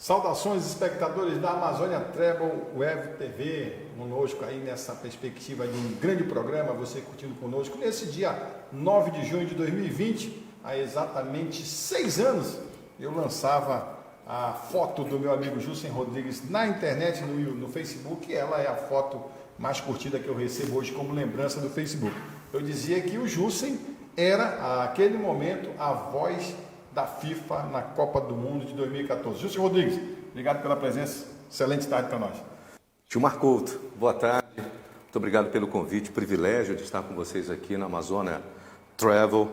Saudações, espectadores da Amazônia Travel Web TV, conosco aí nessa perspectiva de um grande programa, você curtindo conosco. Nesse dia 9 de junho de 2020, há exatamente 6 anos, eu lançava a foto do meu amigo Jussen Rodrigues na internet, no Facebook, e ela é a foto mais curtida que eu recebo hoje como lembrança do Facebook. Eu dizia que o Jussen era, naquele momento, a voz da FIFA na Copa do Mundo de 2014. Jussen Rodrigues, obrigado pela presença. Excelente tarde para nós. Gilmar Couto, boa tarde. Muito obrigado pelo convite. Privilégio de estar com vocês aqui na Amazônia Travel,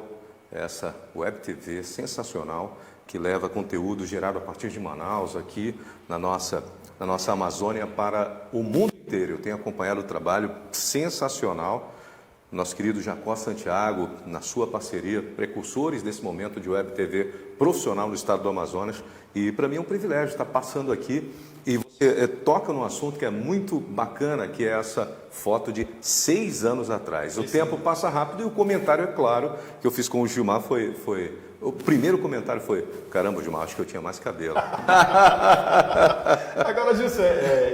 essa web TV sensacional que leva conteúdo gerado a partir de Manaus aqui na nossa Amazônia para o mundo inteiro. Eu tenho acompanhado o trabalho sensacional. Nosso querido Jacó Santiago, na sua parceria, precursores desse momento de web TV profissional no estado do Amazonas. E para mim é um privilégio estar passando aqui e você toca num assunto que é muito bacana, que é essa foto de 6 anos atrás. O tempo passa rápido e o comentário, é claro, que eu fiz com o Gilmar foi... O primeiro comentário foi: caramba, Gilmar, acho que eu tinha mais cabelo. Agora, Jussen,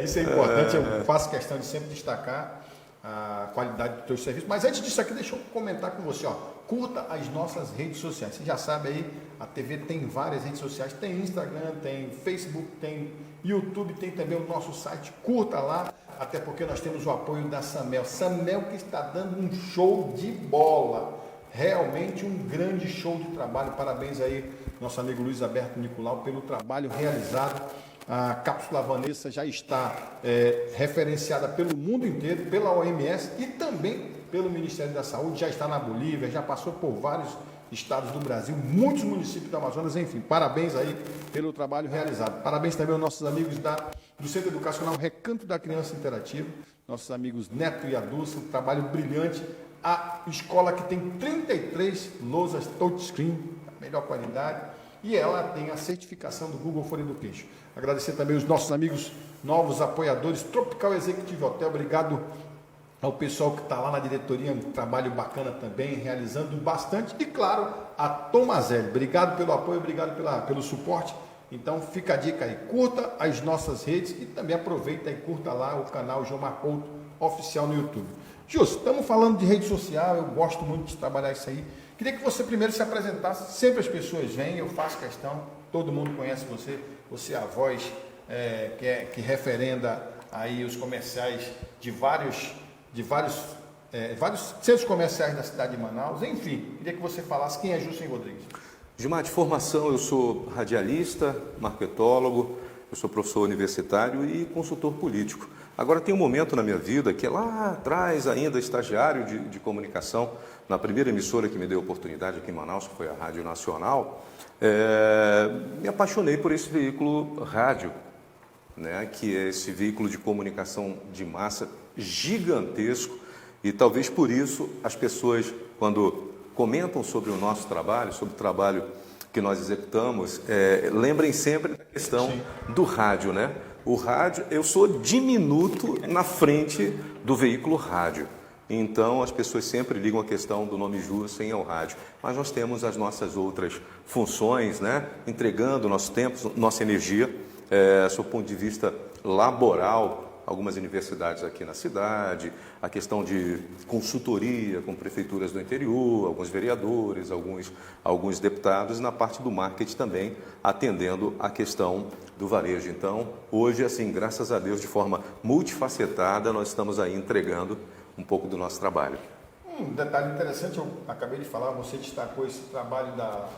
isso é importante, eu faço questão de sempre destacar a qualidade do teu serviço. Mas antes disso aqui, deixa eu comentar com você, ó. Curta as nossas redes sociais. Você já sabe aí, a TV tem várias redes sociais, tem Instagram, tem Facebook, tem YouTube, tem também o nosso site. Curta lá, até porque nós temos o apoio da Samel. Samel que está dando um show de bola. Realmente um grande show de trabalho. Parabéns aí, nosso amigo Luiz Alberto Nicolau, pelo trabalho realizado. A cápsula Vanessa já está referenciada pelo mundo inteiro, pela OMS e também pelo Ministério da Saúde. Já está na Bolívia, já passou por vários estados do Brasil, muitos municípios do Amazonas. Enfim, parabéns aí pelo trabalho realizado. Parabéns também aos nossos amigos do Centro Educacional Recanto da Criança Interativa, nossos amigos Neto e Adulce, um trabalho brilhante. A escola que tem 33 lousas touchscreen, a melhor qualidade, e ela tem a certificação do Google for Education. Agradecer também os nossos amigos novos apoiadores, Tropical Executive Hotel, obrigado ao pessoal que está lá na diretoria, um trabalho bacana também, realizando bastante, e claro, a Tomazelli, obrigado pelo apoio, obrigado pelo suporte. Então fica a dica aí, curta as nossas redes e também aproveita e curta lá o canal Gilmar Couto Oficial no YouTube. Justo, estamos falando de rede social, eu gosto muito de trabalhar isso aí. Queria que você primeiro se apresentasse, sempre as pessoas vêm, eu faço questão, todo mundo conhece você, você é a voz que referenda aí os comerciais de vários centros comerciais da cidade de Manaus. Enfim, queria que você falasse quem é Jussen Rodrigues. Gilmar, de formação eu sou radialista, marketólogo, eu sou professor universitário e consultor político. Agora tem um momento na minha vida que é lá atrás ainda estagiário de comunicação, na primeira emissora que me deu oportunidade aqui em Manaus, que foi a Rádio Nacional, me apaixonei por esse veículo rádio, né, que é esse veículo de comunicação de massa gigantesco, e talvez por isso as pessoas, quando comentam sobre o nosso trabalho, sobre o trabalho que nós executamos, lembrem sempre da questão do rádio, né? O rádio, eu sou diminuto na frente do veículo rádio. Então, as pessoas sempre ligam a questão do nome Jussen ao rádio. Mas nós temos as nossas outras funções, né? Entregando nosso tempo, nossa energia, sob o ponto de vista laboral, algumas universidades aqui na cidade, a questão de consultoria com prefeituras do interior, alguns vereadores, alguns deputados, e na parte do marketing também, atendendo a questão do varejo. Então, hoje, assim, graças a Deus, de forma multifacetada, nós estamos aí entregando um pouco do nosso trabalho. Um detalhe interessante, eu acabei de falar, você destacou esse trabalho da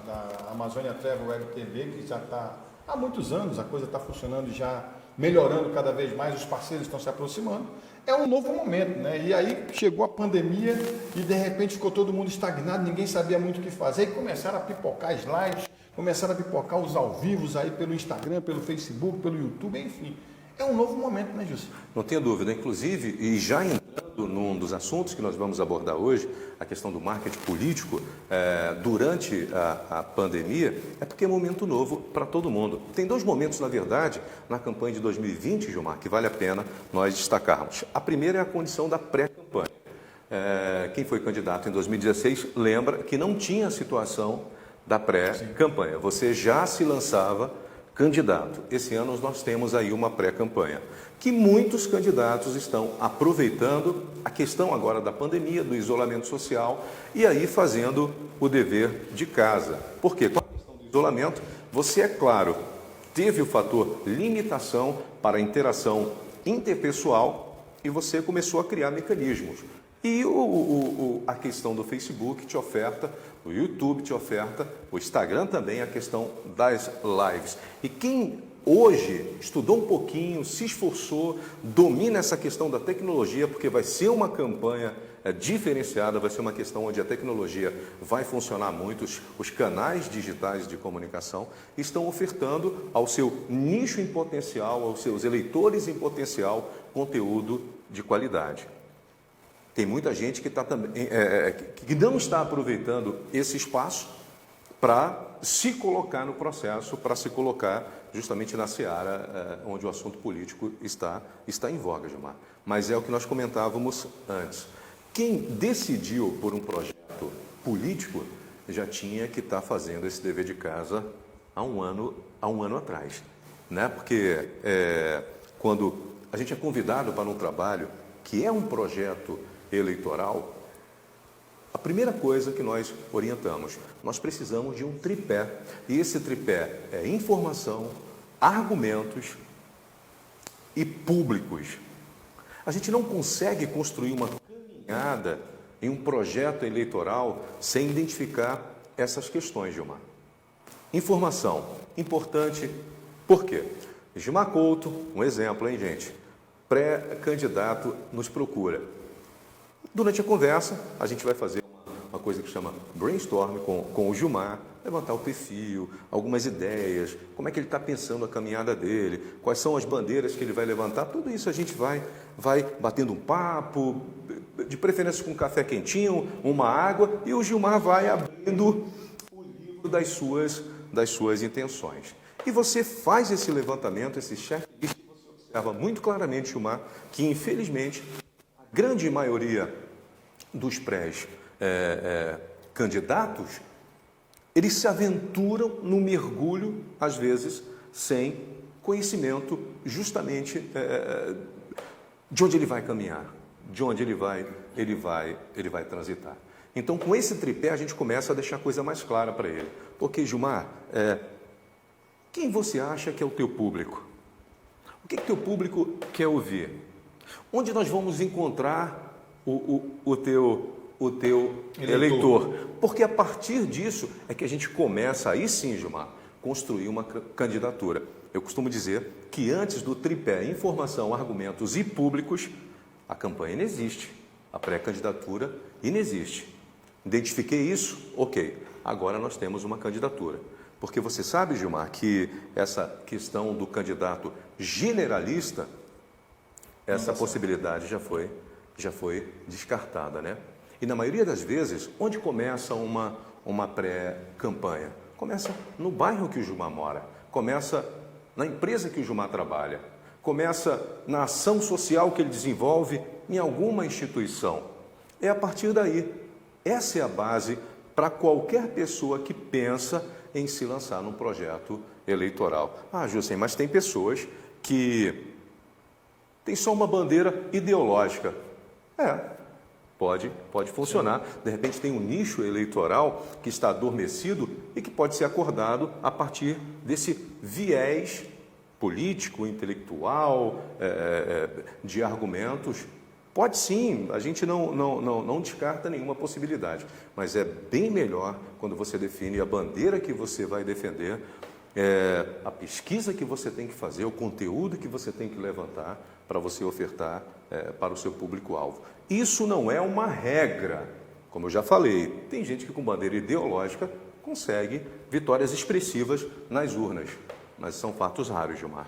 Amazônia Travel Web TV, que já está há muitos anos, a coisa está funcionando já, melhorando cada vez mais, os parceiros estão se aproximando. É um novo momento, né? E aí chegou a pandemia e de repente ficou todo mundo estagnado, ninguém sabia muito o que fazer, e começaram a pipocar as lives, começaram a pipocar os ao vivos aí pelo Instagram, pelo Facebook, pelo YouTube, enfim. É um novo momento, né, Jussen? Não tenha dúvida. Inclusive, e já entrando num dos assuntos que nós vamos abordar hoje, a questão do marketing político, durante a pandemia, é porque é um momento novo para todo mundo. Tem 2 momentos, na verdade, na campanha de 2020, Gilmar, que vale a pena nós destacarmos. A primeira é a condição da pré-campanha. Quem foi candidato em 2016 lembra que não tinha a situação da pré-campanha. Você já se lançava candidato. Esse ano nós temos aí uma pré-campanha, que muitos candidatos estão aproveitando a questão agora da pandemia, do isolamento social, e aí fazendo o dever de casa. Por quê? Com a questão do isolamento, você, é claro, teve o fator limitação para a interação interpessoal e você começou a criar mecanismos. E a questão do Facebook te oferta, o YouTube te oferta, o Instagram também, a questão das lives. E quem hoje estudou um pouquinho, se esforçou, domina essa questão da tecnologia, porque vai ser uma campanha diferenciada, vai ser uma questão onde a tecnologia vai funcionar muito, os canais digitais de comunicação estão ofertando ao seu nicho em potencial, aos seus eleitores em potencial, conteúdo de qualidade. Tem muita gente que não está aproveitando esse espaço para se colocar no processo, para se colocar justamente na seara onde o assunto político está em voga, Gilmar. Mas é o que nós comentávamos antes. Quem decidiu por um projeto político já tinha que estar fazendo esse dever de casa há um ano atrás, né? Porque quando a gente é convidado para um trabalho que é um projeto eleitoral, a primeira coisa que nós orientamos, nós precisamos de um tripé. E esse tripé é informação, argumentos e públicos. A gente não consegue construir uma caminhada em um projeto eleitoral sem identificar essas questões, Gilmar. Informação, importante, por quê? Gilmar Couto, um exemplo, hein, gente? Pré-candidato nos procura. Durante a conversa, a gente vai fazer uma coisa que chama brainstorm com o Gilmar, levantar o perfil, algumas ideias, como é que ele está pensando a caminhada dele, quais são as bandeiras que ele vai levantar, tudo isso a gente vai batendo um papo, de preferência com um café quentinho, uma água, e o Gilmar vai abrindo o livro das suas intenções. E você faz esse levantamento, esse checklist, e você observa muito claramente, Gilmar, que infelizmente a grande maioria dos pré-candidatos, eles se aventuram no mergulho, às vezes, sem conhecimento justamente de onde ele vai caminhar, de onde ele vai transitar. Então, com esse tripé, a gente começa a deixar a coisa mais clara para ele. Porque, Gilmar, quem você acha que é o teu público? O que teu público quer ouvir? Onde nós vamos encontrar o teu eleitor? Porque a partir disso é que a gente começa, aí sim, Gilmar, construir uma candidatura. Eu costumo dizer que antes do tripé informação, argumentos e públicos, a campanha inexiste, a pré-candidatura inexiste. Identifiquei isso? Ok, agora nós temos uma candidatura. Porque você sabe, Gilmar, que essa questão do candidato generalista, essa possibilidade já foi descartada, né? E na maioria das vezes, onde começa uma pré-campanha? Começa no bairro que o Gilmar mora, começa na empresa que o Gilmar trabalha, começa na ação social que ele desenvolve em alguma instituição. É a partir daí. Essa é a base para qualquer pessoa que pensa em se lançar num projeto eleitoral. Ah, Jusen, mas tem pessoas que têm só uma bandeira ideológica. Pode funcionar. De repente tem um nicho eleitoral que está adormecido e que pode ser acordado a partir desse viés político, intelectual, de argumentos. Pode sim, a gente não descarta nenhuma possibilidade, mas é bem melhor quando você define a bandeira que você vai defender, a pesquisa que você tem que fazer, o conteúdo que você tem que levantar para você ofertar para o seu público-alvo. Isso não é uma regra, como eu já falei, tem gente que com bandeira ideológica consegue vitórias expressivas nas urnas, mas são fatos raros, Gilmar.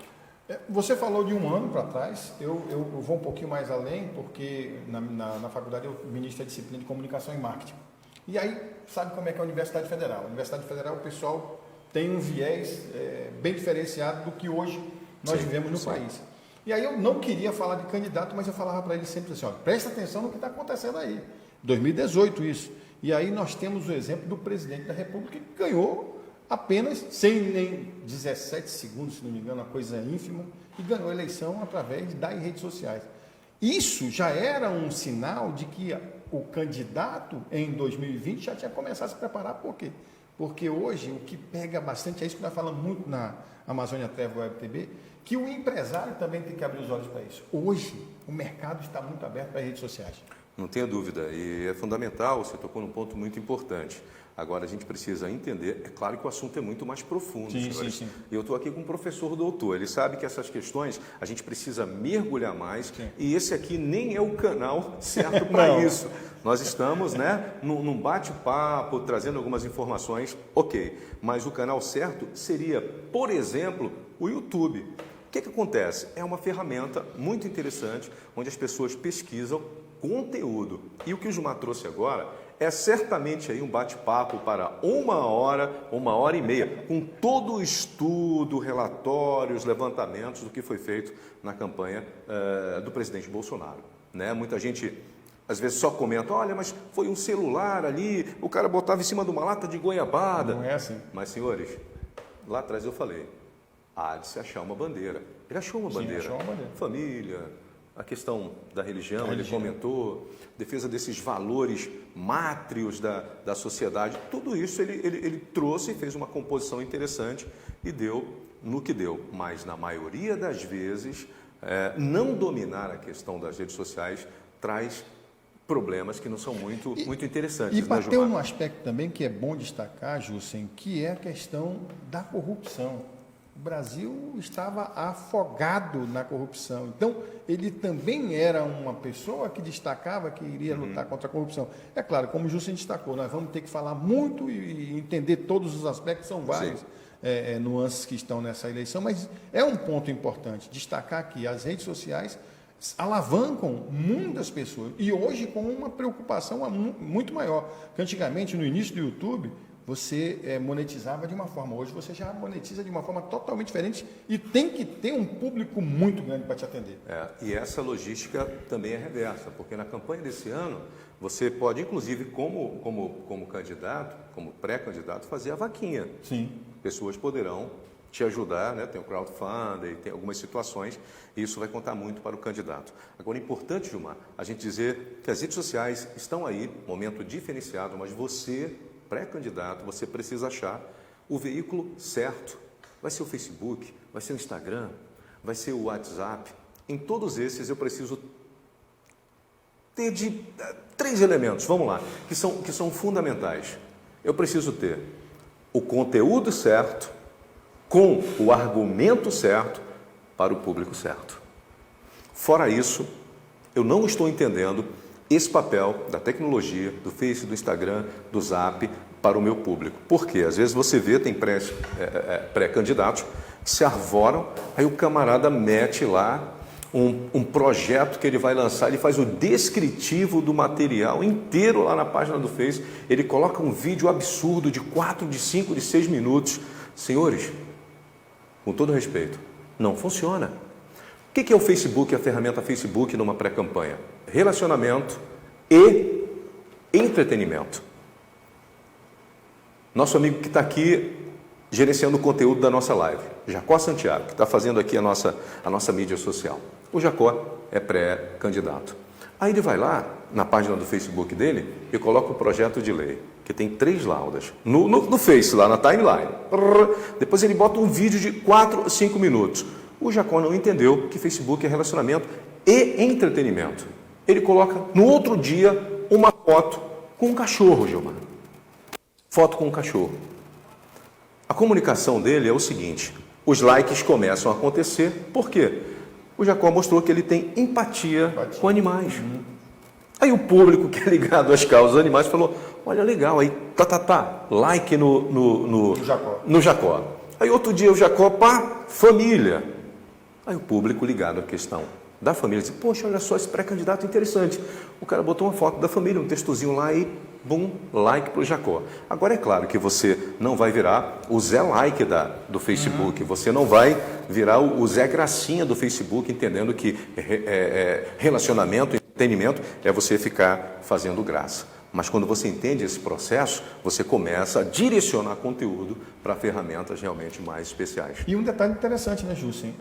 Você falou de um ano para trás, eu vou um pouquinho mais além, porque na faculdade eu ministro a disciplina de comunicação e marketing. E aí, sabe como é que é a Universidade Federal? A Universidade Federal, o pessoal tem um viés bem diferenciado do que hoje nós vivemos no país. E aí eu não queria falar de candidato, mas eu falava para ele sempre assim, presta atenção no que está acontecendo aí. 2018 isso. E aí nós temos o exemplo do presidente da República que ganhou apenas sem nem 17 segundos, se não me engano, uma coisa ínfima, e ganhou a eleição através das redes sociais. Isso já era um sinal de que o candidato em 2020 já tinha começado a se preparar. Por quê? Porque hoje o que pega bastante, é isso que nós falamos muito na Amazônia Travel Web TV, que o empresário também tem que abrir os olhos para isso. Hoje o mercado está muito aberto para as redes sociais. Não tenha dúvida, e é fundamental, você tocou num ponto muito importante. Agora a gente precisa entender, é claro que o assunto é muito mais profundo, senhores. Sim. E eu estou aqui com um professor doutor, ele sabe que essas questões a gente precisa mergulhar mais, e esse aqui nem é o canal certo para isso. Nós estamos, né, num bate-papo, trazendo algumas informações, ok, mas o canal certo seria, por exemplo, o YouTube. O que acontece? É uma ferramenta muito interessante, onde as pessoas pesquisam conteúdo. E o que o Gilmar trouxe agora é certamente aí um bate-papo para 1 hora e meia, com todo o estudo, relatórios, levantamentos do que foi feito na campanha do presidente Bolsonaro. Né? Muita gente, às vezes, só comenta, olha, mas foi um celular ali, o cara botava em cima de uma lata de goiabada. Não é assim. Mas, senhores, lá atrás eu falei, há de se achar uma bandeira. Ele achou uma bandeira. Achou uma bandeira. Família, a questão da religião, ele comentou, defesa desses valores mátrios da sociedade, tudo isso ele trouxe e fez uma composição interessante e deu no que deu. Mas, na maioria das vezes, não dominar a questão das redes sociais traz problemas que não são muito interessantes. E bateu num aspecto também que é bom destacar, Jussen, que é a questão da corrupção. O Brasil estava afogado na corrupção. Então, ele também era uma pessoa que destacava que iria lutar contra a corrupção. É claro, como o Jussen destacou, nós vamos ter que falar muito e entender todos os aspectos, são vários nuances que estão nessa eleição, mas é um ponto importante destacar que as redes sociais alavancam muitas pessoas e hoje com uma preocupação muito maior. Porque antigamente, no início do YouTube, você monetizava de uma forma, hoje você já monetiza de uma forma totalmente diferente e tem que ter um público muito grande para te atender. E essa logística também é reversa, porque na campanha desse ano, você pode, inclusive, como candidato, como pré-candidato, fazer a vaquinha. Sim. Pessoas poderão te ajudar, né? Tem o crowdfunding, tem algumas situações, e isso vai contar muito para o candidato. Agora, é importante, Gilmar, a gente dizer que as redes sociais estão aí, momento diferenciado, mas você, pré-candidato, você precisa achar o veículo certo. Vai ser o Facebook, vai ser o Instagram, vai ser o WhatsApp. Em todos esses eu preciso ter de 3 elementos, vamos lá, que são fundamentais. Eu preciso ter o conteúdo certo, com o argumento certo, para o público certo. Fora isso, eu não estou entendendo esse papel da tecnologia, do Face, do Instagram, do Zap, para o meu público. Por quê? Às vezes você vê, tem pré-candidatos que se arvoram, aí o camarada mete lá um projeto que ele vai lançar, ele faz o descritivo do material inteiro lá na página do Face, ele coloca um vídeo absurdo de 4, de 5, de 6 minutos. Senhores, com todo respeito, não funciona. O que é o Facebook, a ferramenta Facebook numa pré-campanha? Relacionamento e entretenimento. Nosso amigo que está aqui gerenciando o conteúdo da nossa live, Jacó Santiago, que está fazendo aqui a nossa mídia social. O Jacó é pré-candidato. Aí ele vai lá, na página do Facebook dele, e coloca o projeto de lei, que tem 3 laudas. No Face, lá na timeline. Depois ele bota um vídeo de 4, 5 minutos. O Jacó não entendeu que Facebook é relacionamento e entretenimento. Ele coloca, no outro dia, uma foto com um cachorro, Gilmar. Foto com um cachorro. A comunicação dele é o seguinte, os likes começam a acontecer, por quê? O Jacó mostrou que ele tem empatia com animais. Aí o público que é ligado às causas animais falou, olha, legal, aí like no Jacó. Aí outro dia o Jacó, família. Aí o público ligado à questão da família disse, poxa, olha só, esse pré-candidato interessante. O cara botou uma foto da família, um textozinho lá e bum, like para o Jacó. Agora é claro que você não vai virar o Zé Like do Facebook, você não vai virar o Zé Gracinha do Facebook, entendendo que relacionamento, entretenimento é você ficar fazendo graça. Mas quando você entende esse processo, você começa a direcionar conteúdo para ferramentas realmente mais especiais. E um detalhe interessante, né, Jussen?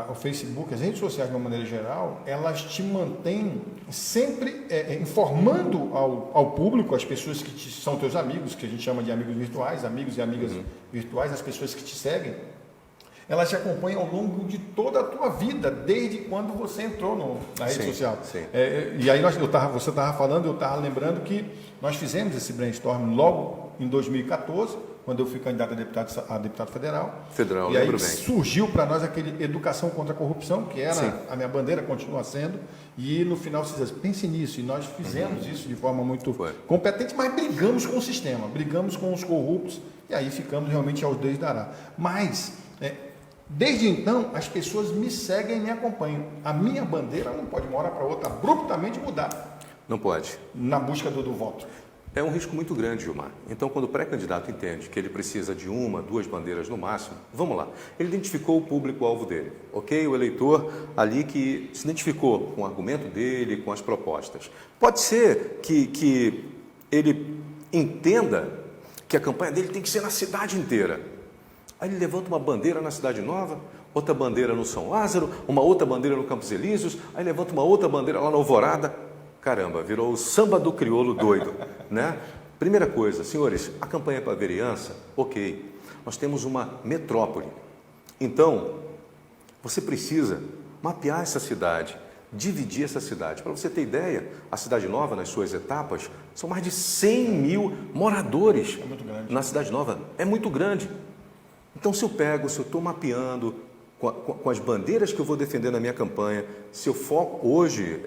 O Facebook, as redes sociais de uma maneira geral, elas te mantêm sempre informando ao público, as pessoas que são teus amigos, que a gente chama de amigos virtuais, amigos e amigas virtuais, as pessoas que te seguem, elas te acompanham ao longo de toda a tua vida, desde quando você entrou na rede social. Sim. E aí você estava falando, eu estava lembrando que nós fizemos esse brainstorm logo em 2014, quando eu fui candidato a deputado federal. E aí surgiu para nós aquele Educação contra a Corrupção, que era a minha bandeira, continua sendo, e no final você diz, pense nisso, e nós fizemos isso de forma muito competente, mas brigamos com o sistema, brigamos com os corruptos, e aí ficamos realmente aos Deus dará. Mas... desde então, as pessoas me seguem e me acompanham. A minha bandeira não pode uma hora para outra abruptamente mudar. Não pode. Na busca do voto. É um risco muito grande, Gilmar. Então, quando o pré-candidato entende que ele precisa de 1, 2 bandeiras no máximo, vamos lá. Ele identificou o público-alvo dele, ok? O eleitor ali que se identificou com o argumento dele, com as propostas. Pode ser que ele entenda que a campanha dele tem que ser na cidade inteira. Aí ele levanta uma bandeira na Cidade Nova, outra bandeira no São Lázaro, uma outra bandeira no Campos Elíseos, aí levanta uma outra bandeira lá na Alvorada. Caramba, virou o samba do crioulo doido, né? Primeira coisa, senhores, a campanha para a vereança, ok, nós temos uma metrópole. Então, você precisa mapear essa cidade, dividir essa cidade. Para você ter ideia, a Cidade Nova, nas suas etapas, são mais de 100 mil moradores. É muito grande. Na Cidade Nova, é muito grande. Então, se eu estou mapeando com as bandeiras que eu vou defender na minha campanha, se eu foco hoje,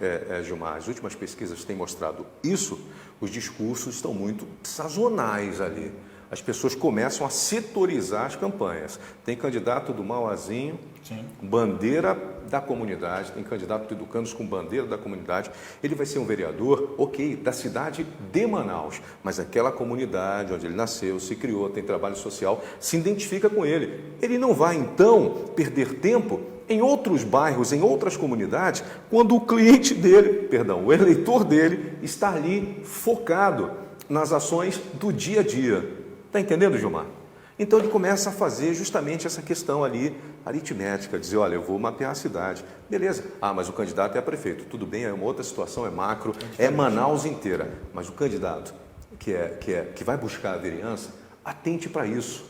Gilmar, as últimas pesquisas têm mostrado isso, os discursos estão muito sazonais ali. As pessoas começam a setorizar as campanhas. Tem candidato do Mauazinho, bandeira da comunidade, tem candidato do Educandos com bandeira da comunidade. Ele vai ser um vereador, ok, da cidade de Manaus, mas aquela comunidade onde ele nasceu, se criou, tem trabalho social, se identifica com ele. Ele não vai, então, perder tempo em outros bairros, em outras comunidades, quando o cliente dele, o eleitor dele, está ali focado nas ações do dia a dia. Está entendendo, Gilmar? Então ele começa a fazer justamente essa questão ali, aritmética, dizer, olha, eu vou mapear a cidade. Beleza. Mas o candidato é prefeito. Tudo bem, é uma outra situação, é macro, é Manaus inteira. Mas o candidato que vai buscar a vereança, atente para isso.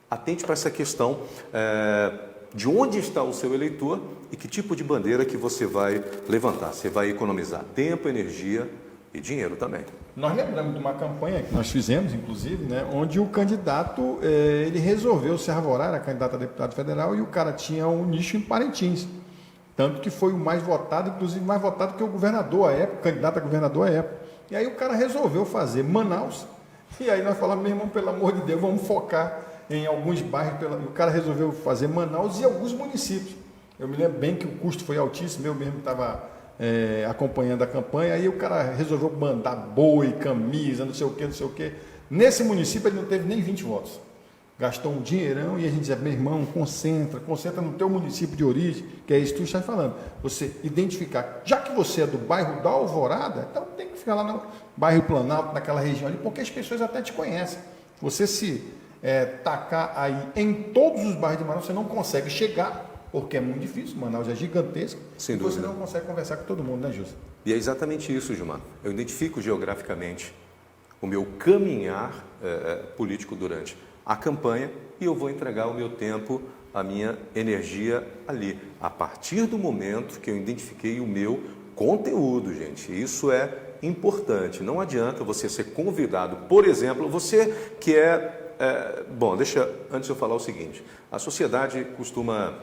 Atente para essa questão de onde está o seu eleitor e que tipo de bandeira que você vai levantar. Você vai economizar tempo, energia e dinheiro também. Nós lembramos de uma campanha que nós fizemos, inclusive, né, onde o candidato ele resolveu se arvorar, era candidato a deputado federal, e o cara tinha um nicho em Parintins. Tanto que foi o mais votado, inclusive mais votado que o governador à época, o candidato a governador à época. E aí o cara resolveu fazer Manaus, e aí nós falamos, meu irmão, pelo amor de Deus, vamos focar em alguns bairros. O cara resolveu fazer Manaus e alguns municípios. Eu me lembro bem que o custo foi altíssimo, eu mesmo estava acompanhando a campanha, aí o cara resolveu mandar boi, camisa, não sei o que. Nesse município ele não teve nem 20 votos. Gastou um dinheirão e a gente dizia, meu irmão, concentra no teu município de origem, que é isso que tu está falando. Você identificar, já que você é do bairro da Alvorada, então tem que ficar lá no bairro Planalto, naquela região ali, porque as pessoas até te conhecem. Você se tacar aí em todos os bairros de Manaus, você não consegue chegar, porque é muito difícil, Manaus é gigantesco, sem e dúvida. Você não consegue conversar com todo mundo, né, Júlio? E é exatamente isso, Gilmar. Eu identifico geograficamente o meu caminhar político durante a campanha e eu vou entregar o meu tempo, a minha energia ali. A partir do momento que eu identifiquei o meu conteúdo, gente, isso é importante. Não adianta você ser convidado, por exemplo, você que antes eu falar o seguinte, a sociedade costuma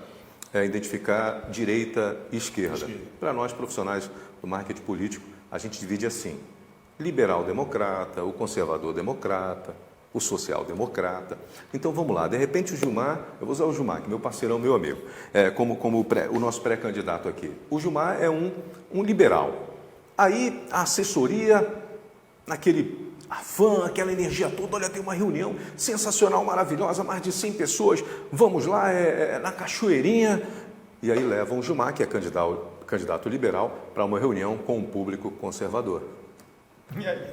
identificar direita e esquerda. Para nós, profissionais do marketing político, a gente divide assim, liberal-democrata, o conservador-democrata, o social-democrata. Então, vamos lá, de repente o Gilmar, eu vou usar o Gilmar, que é meu parceirão, meu amigo, como o nosso pré-candidato aqui. O Gilmar é um liberal. Aí, a assessoria, naquele afã, aquela energia toda, olha, tem uma reunião sensacional, maravilhosa, mais de 100 pessoas, vamos lá, na Cachoeirinha, e aí levam o Gilmar, que é candidato liberal, para uma reunião com um público conservador. E aí?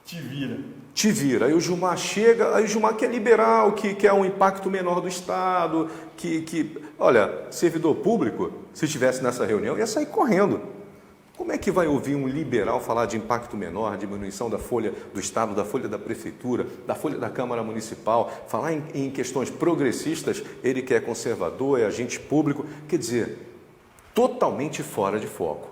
Te vira. Te vira. Aí o Gilmar chega, aí o Gilmar que é liberal, que quer um impacto menor do Estado, olha, servidor público, se estivesse nessa reunião, ia sair correndo. Como é que vai ouvir um liberal falar de impacto menor, diminuição da folha do Estado, da folha da Prefeitura, da folha da Câmara Municipal, falar em questões progressistas, ele que é conservador, é agente público, quer dizer, totalmente fora de foco.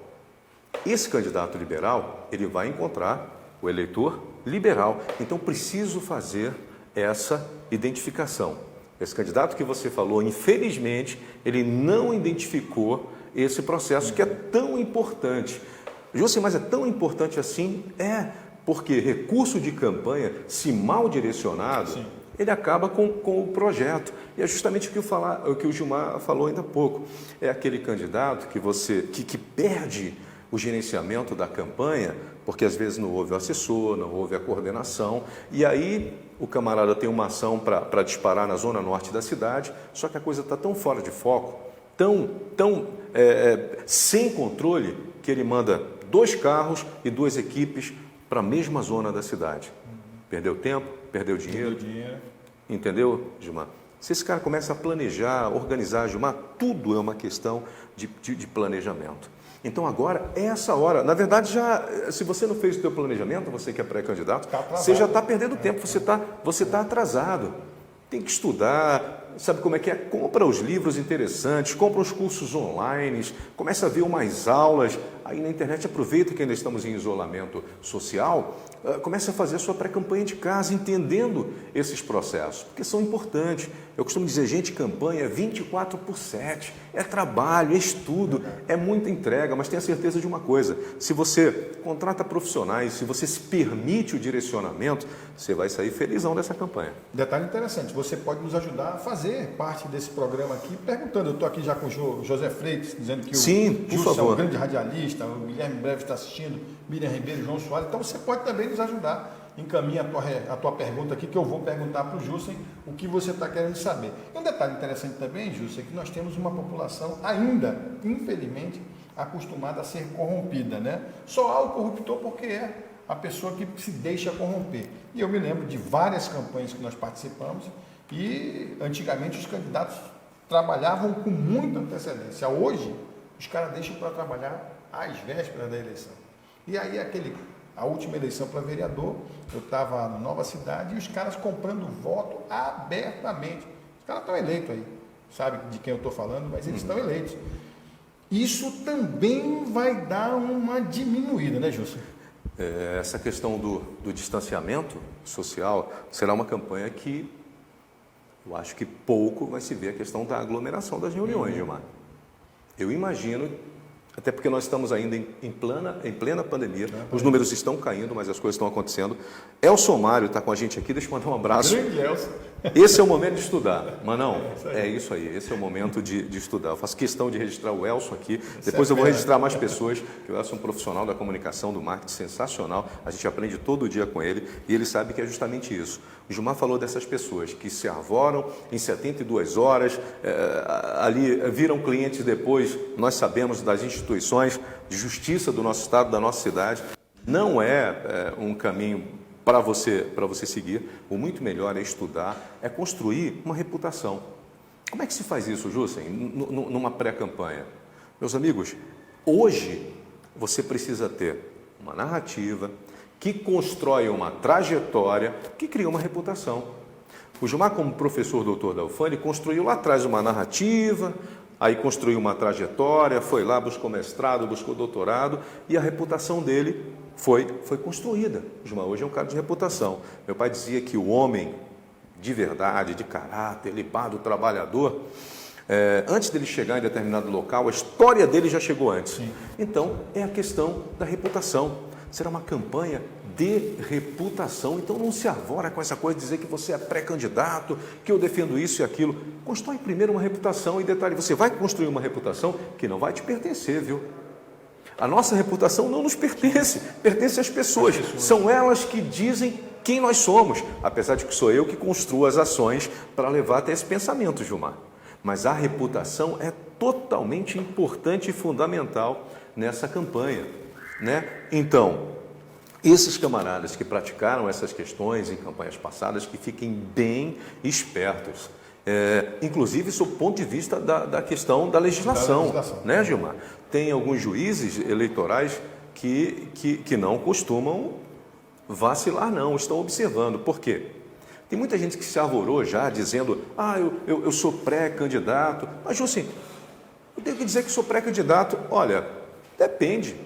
Esse candidato liberal, ele vai encontrar o eleitor liberal. Então, preciso fazer essa identificação. Esse candidato que você falou, infelizmente, ele não identificou esse processo que é tão importante. José, mas é tão importante assim? Porque recurso de campanha, se mal direcionado, sim, ele acaba com o projeto. E é justamente o que o Gilmar falou ainda há pouco. É aquele candidato que perde o gerenciamento da campanha, porque às vezes não houve o assessor, não houve a coordenação, e aí o camarada tem uma ação para disparar na zona norte da cidade, só que a coisa está tão fora de foco, tão sem controle, que ele manda 2 carros e 2 equipes para a mesma zona da cidade. Perdeu tempo, perdeu dinheiro. Entendeu, Gilmar? Se esse cara começa a planejar, organizar, Gilmar, tudo é uma questão de planejamento. Então agora é essa hora. Na verdade, se você não fez o seu planejamento, você que é pré-candidato, você já está perdendo tempo, você tá atrasado. Tem que estudar, sabe como é que é? Compra os livros interessantes, compra os cursos online, começa a ver umas aulas. Aí na internet, aproveita que ainda estamos em isolamento social, começa a fazer a sua pré-campanha de casa, entendendo esses processos, porque são importantes. Eu costumo dizer, gente, campanha é 24/7, é trabalho, é estudo, é muita entrega, mas tenha certeza de uma coisa, se você contrata profissionais, se você se permite o direcionamento, você vai sair felizão dessa campanha. Detalhe interessante, você pode nos ajudar a fazer parte desse programa aqui, perguntando, eu estou aqui já com o José Freitas, dizendo que sim, o Júlio é um grande radialista, o Guilherme breve está assistindo, Miriam Ribeiro, João Soares, então você pode também nos ajudar. Encaminha a tua pergunta aqui, que eu vou perguntar para o Jussen o que você está querendo saber. E um detalhe interessante também, Jussen, é que nós temos uma população ainda, infelizmente, acostumada a ser corrompida, né? Só há o corruptor porque é a pessoa que se deixa corromper. E eu me lembro de várias campanhas que nós participamos e antigamente os candidatos trabalhavam com muita antecedência. Hoje, os caras deixam para trabalhar às vésperas da eleição. E aí a última eleição para vereador, eu estava na Nova Cidade e os caras comprando voto abertamente. Os caras estão eleitos aí, sabe de quem eu estou falando, mas eles estão eleitos. Isso também vai dar uma diminuída, né, Júlio? Essa questão do distanciamento social será uma campanha que eu acho que pouco vai se ver a questão da aglomeração das reuniões, Gilmar. Eu imagino, até porque nós estamos ainda em plena pandemia, os números estão caindo, mas as coisas estão acontecendo. Elson Mário está com a gente aqui, deixa eu mandar um abraço. Esse é o momento de estudar, Manão, é isso aí, esse é o momento de estudar. Eu faço questão de registrar o Elson aqui, depois eu vou registrar mais pessoas, que o Elson é um profissional da comunicação, do marketing sensacional, a gente aprende todo dia com ele e ele sabe que é justamente isso. O Gilmar falou dessas pessoas que se arvoram em 72 horas, ali viram clientes depois, nós sabemos das instituições de justiça do nosso estado, da nossa cidade, não é um caminho para você seguir. O muito melhor é estudar, é construir uma reputação. Como é que se faz isso, Jussen, numa pré-campanha? Meus amigos, hoje você precisa ter uma narrativa que constrói uma trajetória que cria uma reputação. O Gilmar, como professor doutor da UFAM, ele construiu lá atrás uma narrativa, aí construiu uma trajetória, foi lá, buscou mestrado, buscou doutorado e a reputação dele foi construída. O Gilmar hoje é um cara de reputação. Meu pai dizia que o homem de verdade, de caráter, libado, trabalhador, antes dele chegar em determinado local, a história dele já chegou antes. Sim. Então, é a questão da reputação. Será uma campanha de reputação. Então, não se arvora com essa coisa de dizer que você é pré-candidato, que eu defendo isso e aquilo. Constrói primeiro uma reputação e detalhe, você vai construir uma reputação que não vai te pertencer, viu? A nossa reputação não nos pertence, pertence às pessoas. São elas que dizem quem nós somos, apesar de que sou eu que construo as ações para levar até esse pensamento, Gilmar. Mas a reputação é totalmente importante e fundamental nessa campanha, né? Então, Esses camaradas que praticaram essas questões em campanhas passadas, que fiquem bem espertos. Inclusive, sob o ponto de vista da questão da legislação, né, Gilmar? Tem alguns juízes eleitorais que não costumam vacilar, não, estão observando. Por quê? Tem muita gente que se arvorou já dizendo, eu sou pré-candidato. Mas, assim, eu tenho que dizer que sou pré-candidato. Olha, depende.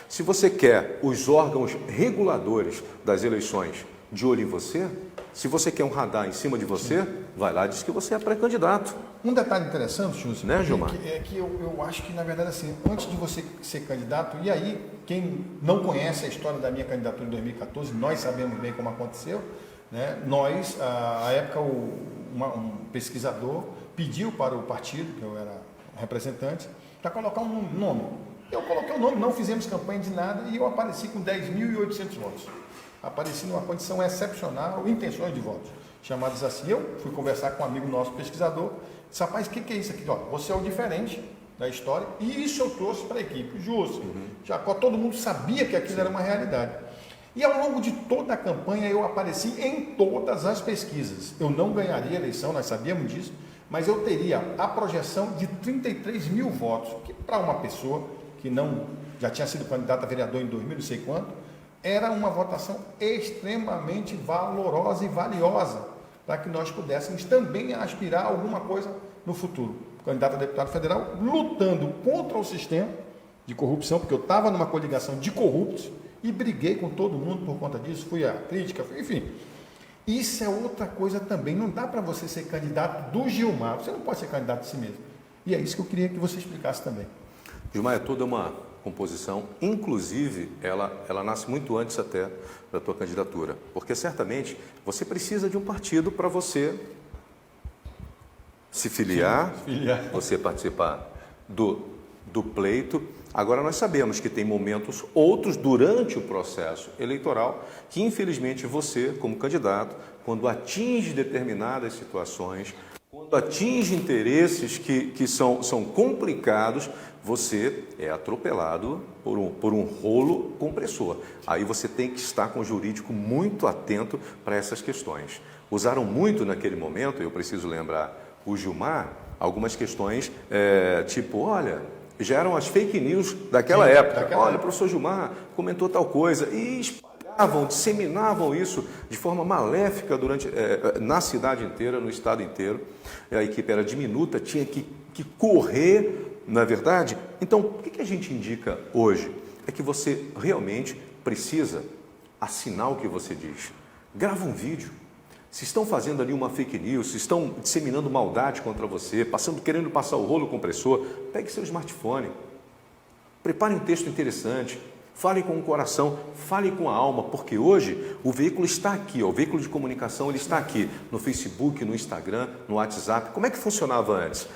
Se você quer os órgãos reguladores das eleições de olho em você, se você quer um radar em cima de você, vai lá e diz que você é pré-candidato. Um detalhe interessante, Júlio, né, Gilmar? É que eu acho que, na verdade, assim, antes de você ser candidato, e aí, quem não conhece a história da minha candidatura em 2014, nós sabemos bem como aconteceu, né? Nós, à época, um pesquisador pediu para o partido, que eu era representante, para colocar um nome. Eu coloquei o nome, não fizemos campanha de nada e eu apareci com 10.800 votos. Apareci numa condição excepcional, intenções de votos, chamadas assim. Eu fui conversar com um amigo nosso pesquisador, disse, rapaz, o que é isso aqui? Olha, você é o diferente da história e isso eu trouxe para a equipe. Justo. Jacó, todo mundo sabia que aquilo era uma realidade. E ao longo de toda a campanha eu apareci em todas as pesquisas. Eu não ganharia a eleição, nós sabíamos disso, mas eu teria a projeção de 33 mil votos, que para uma pessoa que não já tinha sido candidato a vereador em 2000, não sei quanto, era uma votação extremamente valorosa e valiosa para que nós pudéssemos também aspirar a alguma coisa no futuro. Candidato a deputado federal, lutando contra o sistema de corrupção, porque eu estava numa coligação de corruptos e briguei com todo mundo por conta disso, fui à crítica, enfim. Isso é outra coisa também, não dá para você ser candidato do Gilmar, você não pode ser candidato de si mesmo. E é isso que eu queria que você explicasse também. Gilmar, é toda uma composição, inclusive ela nasce muito antes até da tua candidatura, porque certamente você precisa de um partido para você se filiar, você participar do pleito. Agora nós sabemos que tem momentos outros durante o processo eleitoral que infelizmente você, como candidato, quando atinge determinadas situações, quando atinge interesses que são complicados, você é atropelado por um rolo compressor. Aí você tem que estar com o jurídico muito atento para essas questões. Usaram muito naquele momento, eu preciso lembrar o Gilmar, algumas questões tipo, olha, já eram as fake news daquela época. Olha, o professor Gilmar comentou tal coisa e espalhavam, disseminavam isso de forma maléfica na cidade inteira, no estado inteiro. A equipe era diminuta, tinha que correr, não é verdade? Então, o que a gente indica hoje? É que você realmente precisa assinar o que você diz. Grava um vídeo. Se estão fazendo ali uma fake news, se estão disseminando maldade contra você, querendo passar o rolo compressor, pegue seu smartphone, prepare um texto interessante, fale com o coração, fale com a alma, porque hoje o veículo está aqui, o veículo de comunicação ele está aqui, no Facebook, no Instagram, no WhatsApp. Como é que funcionava antes?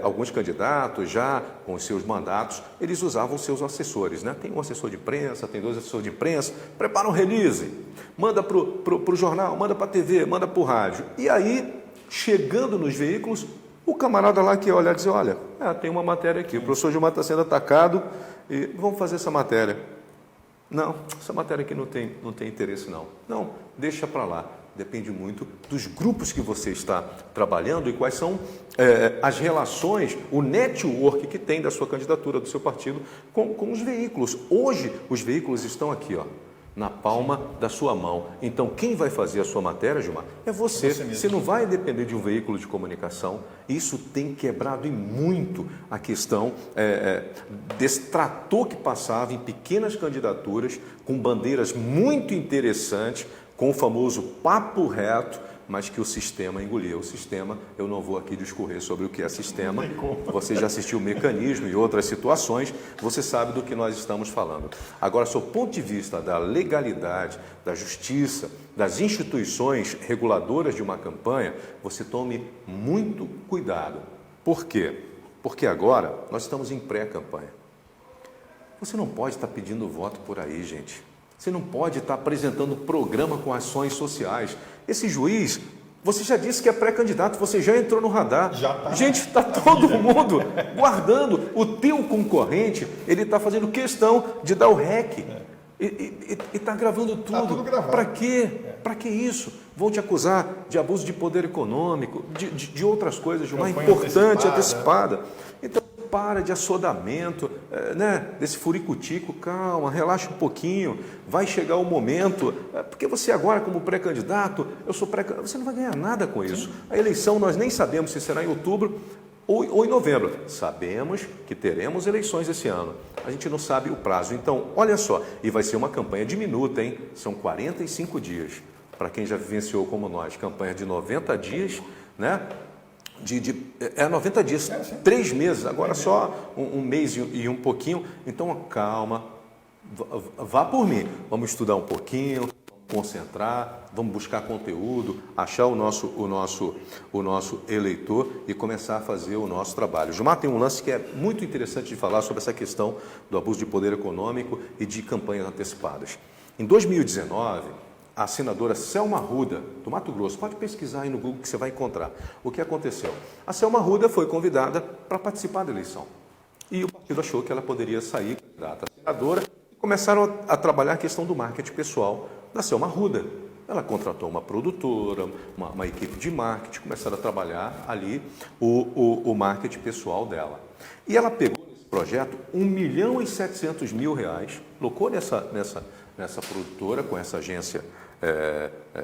Alguns candidatos já com os seus mandatos, eles usavam seus assessores, né? Tem um assessor de imprensa, tem 2 assessores de imprensa, prepara um release, manda para o jornal, manda para a TV, manda para o rádio. E aí, chegando nos veículos, o camarada lá que ia olhar e dizer, olha, tem uma matéria aqui, o professor Gilmar está sendo atacado e vamos fazer essa matéria. Não, essa matéria aqui não tem interesse não. Não, deixa para lá. Depende muito dos grupos que você está trabalhando e quais são as relações, o network que tem da sua candidatura, do seu partido com os veículos. Hoje, os veículos estão aqui, ó, na palma da sua mão. Então, quem vai fazer a sua matéria, Gilmar, é você. Você não vai depender de um veículo de comunicação. Isso tem quebrado em muito a questão desse trator que passava em pequenas candidaturas, com bandeiras muito interessantes, com o famoso papo reto, mas que o sistema engoliu. O sistema, eu não vou aqui discorrer sobre o que é sistema, você já assistiu o Mecanismo e outras situações, você sabe do que nós estamos falando. Agora, sob o ponto de vista da legalidade, da justiça, das instituições reguladoras de uma campanha, você tome muito cuidado. Por quê? Porque agora nós estamos em pré-campanha. Você não pode estar pedindo voto por aí, gente. Você não pode estar apresentando programa com ações sociais. Esse juiz, você já disse que é pré-candidato, você já entrou no radar. Gente, está todo mundo guardando. O teu concorrente, ele está fazendo questão de dar o REC. E está gravando tudo. Tá tudo gravado. Para quê? Para que isso? Vão te acusar de abuso de poder econômico, de outras coisas, de uma importante antecipada. Então, para de assodamento, desse furicutico, calma, relaxa um pouquinho, vai chegar o momento, porque você agora como pré-candidato, eu sou pré-candidato, você não vai ganhar nada com isso. A eleição nós nem sabemos se será em outubro ou em novembro. Sabemos que teremos eleições esse ano, a gente não sabe o prazo. Então, olha só, e vai ser uma campanha diminuta, hein? São 45 dias, para quem já vivenciou como nós, campanha de 90 dias, né? 90 dias, 3 meses, agora só um mês e um pouquinho. Então, calma, vá por mim. Vamos estudar um pouquinho, concentrar, vamos buscar conteúdo, achar o nosso eleitor e começar a fazer o nosso trabalho. Gilmar, tem um lance que é muito interessante de falar sobre essa questão do abuso de poder econômico e de campanhas antecipadas. Em 2019... a senadora Selma Arruda, do Mato Grosso, pode pesquisar aí no Google que você vai encontrar o que aconteceu. A Selma Arruda foi convidada para participar da eleição. E o partido achou que ela poderia sair candidata a senadora e começaram a trabalhar a questão do marketing pessoal da Selma Arruda. Ela contratou uma produtora, uma equipe de marketing, começaram a trabalhar ali o marketing pessoal dela. E ela pegou nesse projeto R$1.700.000, colocou nessa produtora, com essa agência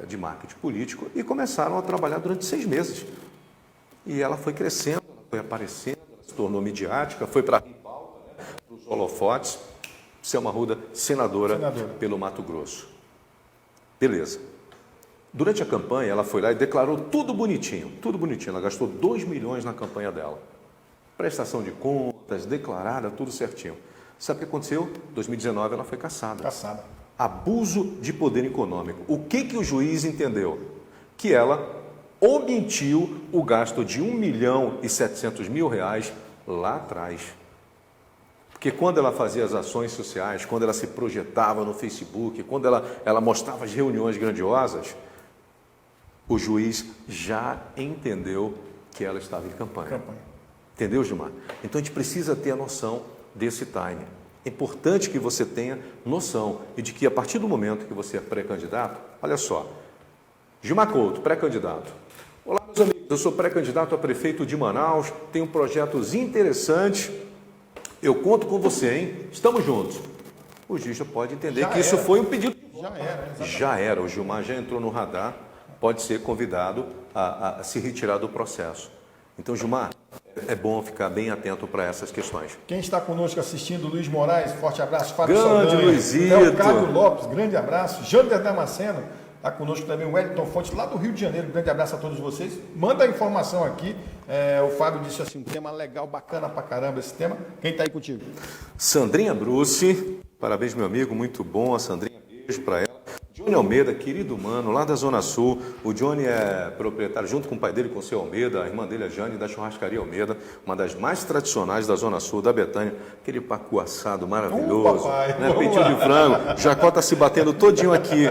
de marketing político, e começaram a trabalhar durante 6 meses. E ela foi crescendo, ela foi aparecendo, ela se tornou midiática, foi para os holofotes. Selma Arruda, senadora pelo Mato Grosso. Beleza. Durante a campanha, ela foi lá e declarou tudo bonitinho, tudo bonitinho. Ela gastou 2 milhões na campanha dela. Prestação de contas, declarada, tudo certinho. Sabe o que aconteceu? Em 2019 ela foi cassada. Abuso de poder econômico. O que o juiz entendeu? Que ela omitiu o gasto de R$1.700.000 lá atrás. Porque quando ela fazia as ações sociais, quando ela se projetava no Facebook, quando ela mostrava as reuniões grandiosas, o juiz já entendeu que ela estava em campanha. Entendeu, Gilmar? Então a gente precisa ter a noção desse timing. É importante que você tenha noção e de que a partir do momento que você é pré-candidato, olha só, Gilmar Couto, pré-candidato. Olá, meus amigos, eu sou pré-candidato a prefeito de Manaus, tenho projetos interessantes, eu conto com você, hein? Estamos juntos. O juiz já pode entender que isso foi um pedido de voto. Já era, o Gilmar já entrou no radar, pode ser convidado a se retirar do processo. Então, Gilmar, é bom ficar bem atento para essas questões. Quem está conosco assistindo, Luiz Moraes, forte abraço. Fábio Grande Saldanha, Luizito. Cádio Lopes, grande abraço. Jander Damasceno, está conosco também. O Wellington Fontes, lá do Rio de Janeiro, grande abraço a todos vocês. Manda a informação aqui. O Fábio disse assim, um tema legal, bacana pra caramba esse tema. Quem está aí contigo? Sandrinha Bruce, parabéns, meu amigo, muito bom. A Sandrinha, beijo para ela. Johnny Almeida, querido mano, lá da Zona Sul. O Johnny é proprietário, junto com o pai dele, com o seu Almeida, a irmã dele, a Jane, da Churrascaria Almeida, uma das mais tradicionais da Zona Sul, da Betânia. Aquele pacu assado maravilhoso, papai, né? Peitinho de frango. Jacó está se batendo todinho aqui.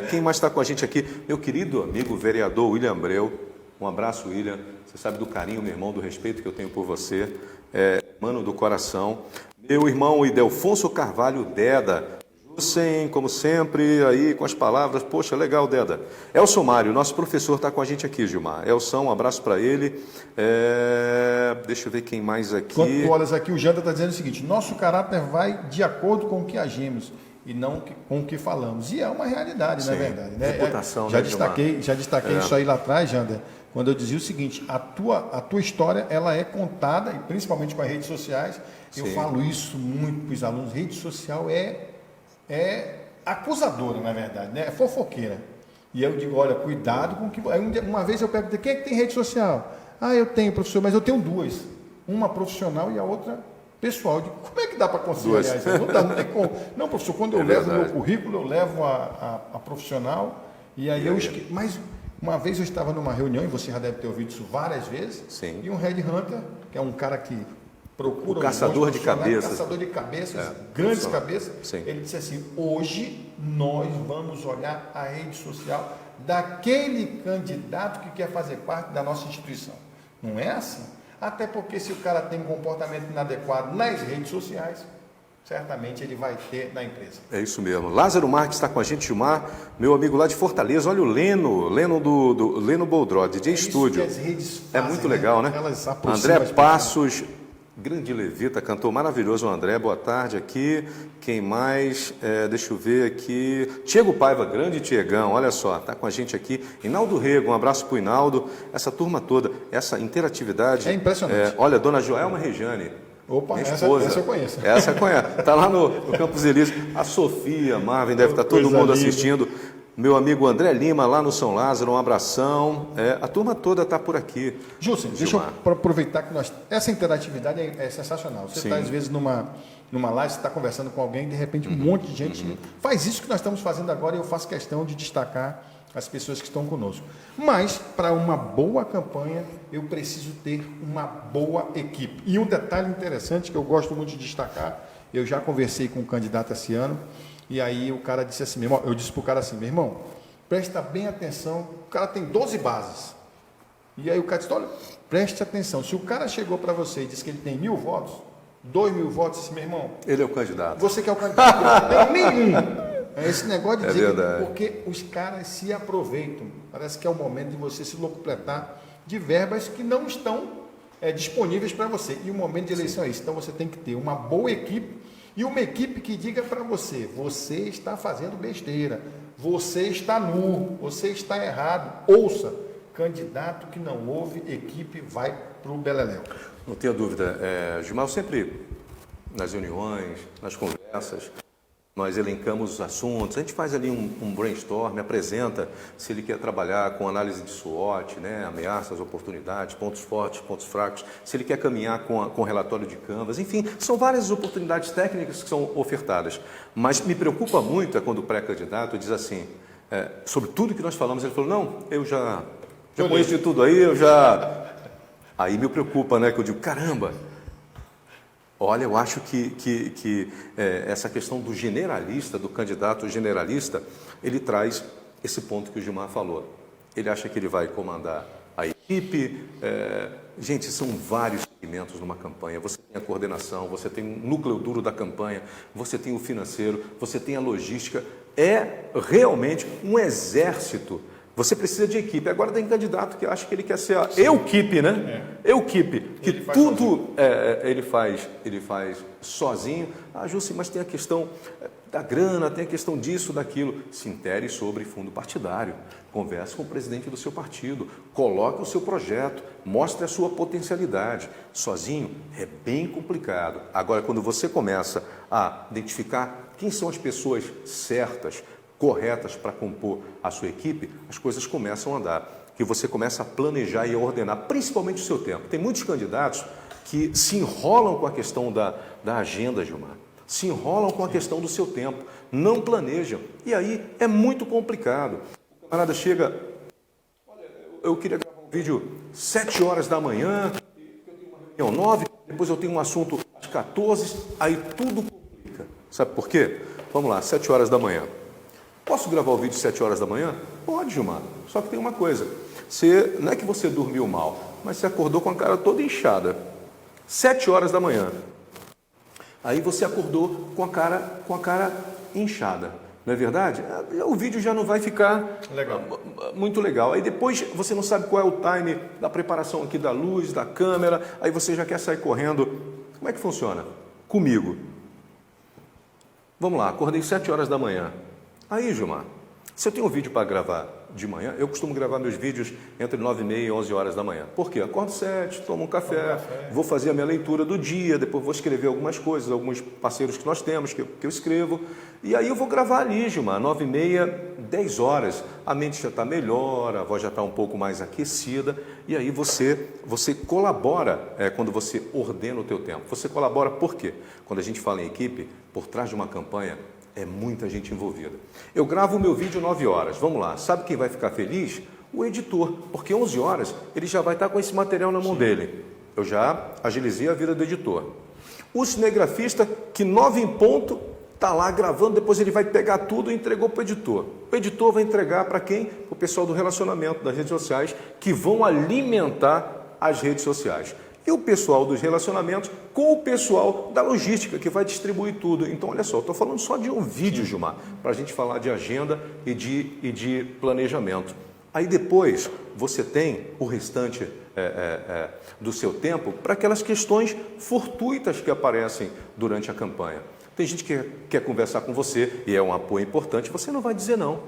Quem mais está com a gente aqui? Meu querido amigo vereador William Abreu. Um abraço, William. Você sabe do carinho, meu irmão, do respeito que eu tenho por você. Mano do coração. Meu irmão Idelfonso Carvalho Deda. Sim, como sempre, aí com as palavras, poxa, legal, Deda. Elson Mário, nosso professor, está com a gente aqui, Gilmar. Elson, um abraço para ele. Deixa eu ver quem mais aqui. Quando tu olhas aqui, o Janda está dizendo o seguinte, nosso caráter vai de acordo com o que agimos e não com o que falamos. E é uma realidade, não é verdade? Né? Reputação, já né, destaquei isso aí lá atrás, Janda, quando eu dizia o seguinte, a tua história, ela é contada, e principalmente com as redes sociais, eu falo isso muito para os alunos, rede social é acusadora, na verdade, né? É fofoqueira. E eu digo, olha, cuidado com o que... Uma vez eu perguntei, quem é que tem rede social? Eu tenho, professor, mas eu tenho 2. Uma profissional e a outra pessoal. Eu digo, como é que dá para conciliar isso? Não tem como. Não, professor, quando eu levo o meu currículo, eu levo a profissional e aí eu esqueço. Mas uma vez eu estava numa reunião, e você já deve ter ouvido isso várias vezes, e um headhunter, que é um cara que procura... O caçador de cabeças. Caçador de cabeças, grandes cabeças. Sim. Ele disse assim, hoje nós vamos olhar a rede social daquele candidato que quer fazer parte da nossa instituição. Não é assim? Até porque se o cara tem um comportamento inadequado nas redes sociais, certamente ele vai ter na empresa. É isso mesmo. Lázaro Marques está com a gente, Gilmar, meu amigo lá de Fortaleza. Olha o Leno do Leno Boldró, DJ Studio. É muito legal, né? André Passos, grande levita, cantor maravilhoso, o André, boa tarde aqui. Quem mais? Deixa eu ver aqui. Tiago Paiva, grande Tiegão, olha só, está com a gente aqui. Hinaldo Rego, um abraço para o Hinaldo. Essa turma toda, essa interatividade. É impressionante. Olha, dona Joelma Regiane. Opa, minha essa eu conheço. Essa eu conheço. Está lá no Campos Elíseos. A Sofia, Marvin, deve estar todo mundo assistindo. Meu amigo André Lima, lá no São Lázaro, um abração. A turma toda está por aqui. Gilson, deixa eu aproveitar que essa interatividade é sensacional. Você está, às vezes, numa live, você está conversando com alguém, de repente um monte de gente faz isso que nós estamos fazendo agora e eu faço questão de destacar as pessoas que estão conosco. Mas, para uma boa campanha, eu preciso ter uma boa equipe. E um detalhe interessante que eu gosto muito de destacar, eu já conversei com um candidato esse ano, e aí o cara disse assim, eu disse para o cara assim, meu irmão, presta bem atenção, o cara tem 12 bases. E aí o cara disse, olha, preste atenção, se o cara chegou para você e disse que ele tem 1.000 votos, 2.000 votos, disse, meu irmão... Ele é o candidato. Você que é o candidato, não tem nenhum. É esse negócio de dizer verdade. Porque os caras se aproveitam. Parece que é o momento de você se locupletar de verbas que não estão disponíveis para você. E o momento de eleição é isso. Então você tem que ter uma boa equipe e uma equipe que diga para você, você está fazendo besteira, você está nu, você está errado. Ouça, candidato que não ouve, equipe vai para o beleléu. Não tenha dúvida. Gilmar, eu sempre, nas reuniões, nas conversas, nós elencamos os assuntos, a gente faz ali um brainstorm, apresenta se ele quer trabalhar com análise de SWOT, né, ameaças, oportunidades, pontos fortes, pontos fracos, se ele quer caminhar com relatório de Canvas, enfim, são várias oportunidades técnicas que são ofertadas. Mas me preocupa muito quando o pré-candidato diz assim, sobre tudo que nós falamos, ele falou, não, eu já conheço de tudo aí, Aí me preocupa, né, que eu digo, caramba, olha, eu acho que essa questão do generalista, do candidato generalista, ele traz esse ponto que o Gilmar falou. Ele acha que ele vai comandar a equipe. Gente, são vários segmentos numa campanha. Você tem a coordenação, você tem o núcleo duro da campanha, você tem o financeiro, você tem a logística. É realmente um exército. Você precisa de equipe. Agora tem candidato que acha que ele quer ser a equipe, né? Equipe, que ele tudo ele faz sozinho. Jussi, mas tem a questão da grana, tem a questão disso, daquilo. Se intere sobre fundo partidário. Converse com o presidente do seu partido. Coloque o seu projeto. Mostre a sua potencialidade. Sozinho é bem complicado. Agora, quando você começa a identificar quem são as pessoas certas, corretas para compor a sua equipe, as coisas começam a andar, que você começa a planejar e a ordenar, principalmente o seu tempo. Tem muitos candidatos que se enrolam com a questão da agenda, Gilmar, se enrolam com a questão do seu tempo, não planejam, e aí é muito complicado. O camarada chega, olha, eu queria gravar um vídeo 7 horas da manhã, eu tenho uma reunião 9, depois eu tenho um assunto às 14, aí tudo complica. Sabe por quê? Vamos lá, 7 horas da manhã. Posso gravar o vídeo 7 horas da manhã? Pode, Gilmar. Só que tem uma coisa. Não é que você dormiu mal, mas você acordou com a cara toda inchada. 7 horas da manhã. Aí você acordou com a cara inchada. Não é verdade? O vídeo já não vai ficar muito legal. Aí depois você não sabe qual é o time da preparação aqui da luz, da câmera. Aí você já quer sair correndo. Como é que funciona? Comigo. Vamos lá, acordei 7 horas da manhã. Aí, Gilmar, se eu tenho um vídeo para gravar de manhã, eu costumo gravar meus vídeos entre 9h30 e 11 horas da manhã. Por quê? Acordo 7, tomo um café, vou fazer a minha leitura do dia, depois vou escrever algumas coisas, alguns parceiros que nós temos, que eu escrevo, e aí eu vou gravar ali, Gilmar, 9h30, 10 horas. A mente já está melhor, a voz já está um pouco mais aquecida, e aí você colabora quando você ordena o teu tempo. Você colabora por quê? Quando a gente fala em equipe, por trás de uma campanha, é muita gente envolvida. Eu gravo o meu vídeo 9 horas. Vamos lá. Sabe quem vai ficar feliz? O editor. Porque 11 horas ele já vai estar com esse material na mão dele. Eu já agilizei a vida do editor. O cinegrafista, que 9 em ponto, está lá gravando, depois ele vai pegar tudo e entregou para o editor. O editor vai entregar para quem? O pessoal do relacionamento, das redes sociais, que vão alimentar as redes sociais. e o pessoal dos relacionamentos com o pessoal da logística, que vai distribuir tudo. Então, olha só, estou falando só de um vídeo, Gilmar, para a gente falar de agenda e de planejamento. Aí depois você tem o restante do seu tempo para aquelas questões fortuitas que aparecem durante a campanha. Tem gente que quer conversar com você e é um apoio importante, você não vai dizer não.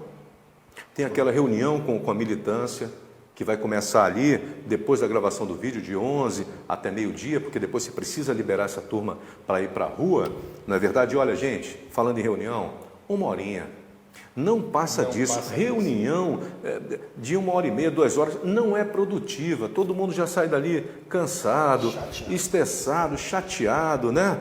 Tem aquela reunião com a militância, que vai começar ali, depois da gravação do vídeo, de 11 até meio-dia, porque depois você precisa liberar essa turma para ir para a rua. Na verdade, olha, gente, falando em reunião, 1 horinha. Não passa disso. Reunião de 1h30, 2 horas, não é produtiva. Todo mundo já sai dali cansado, estressado, chateado, né?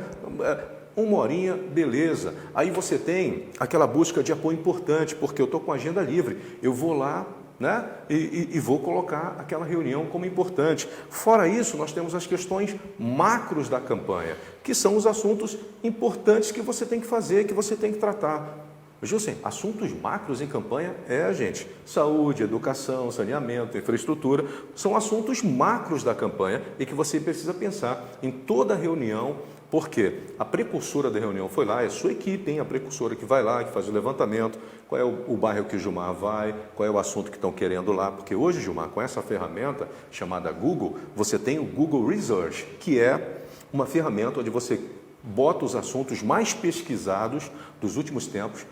1 horinha, beleza. Aí você tem aquela busca de apoio importante, porque eu estou com a agenda livre. Eu vou lá, né? E vou colocar aquela reunião como importante. Fora isso, nós temos as questões macros da campanha, que são os assuntos importantes que você tem que fazer, que você tem que tratar. Gilson, assuntos macros em campanha gente, saúde, educação, saneamento, infraestrutura, são assuntos macros da campanha e que você precisa pensar em toda reunião, porque a precursora da reunião foi lá, é a sua equipe, hein? A precursora que vai lá, que faz o levantamento, qual é o bairro que o Gilmar vai, qual é o assunto que estão querendo lá, porque hoje, Gilmar, com essa ferramenta chamada Google, você tem o Google Research, que é uma ferramenta onde você bota os assuntos mais pesquisados dos últimos tempos.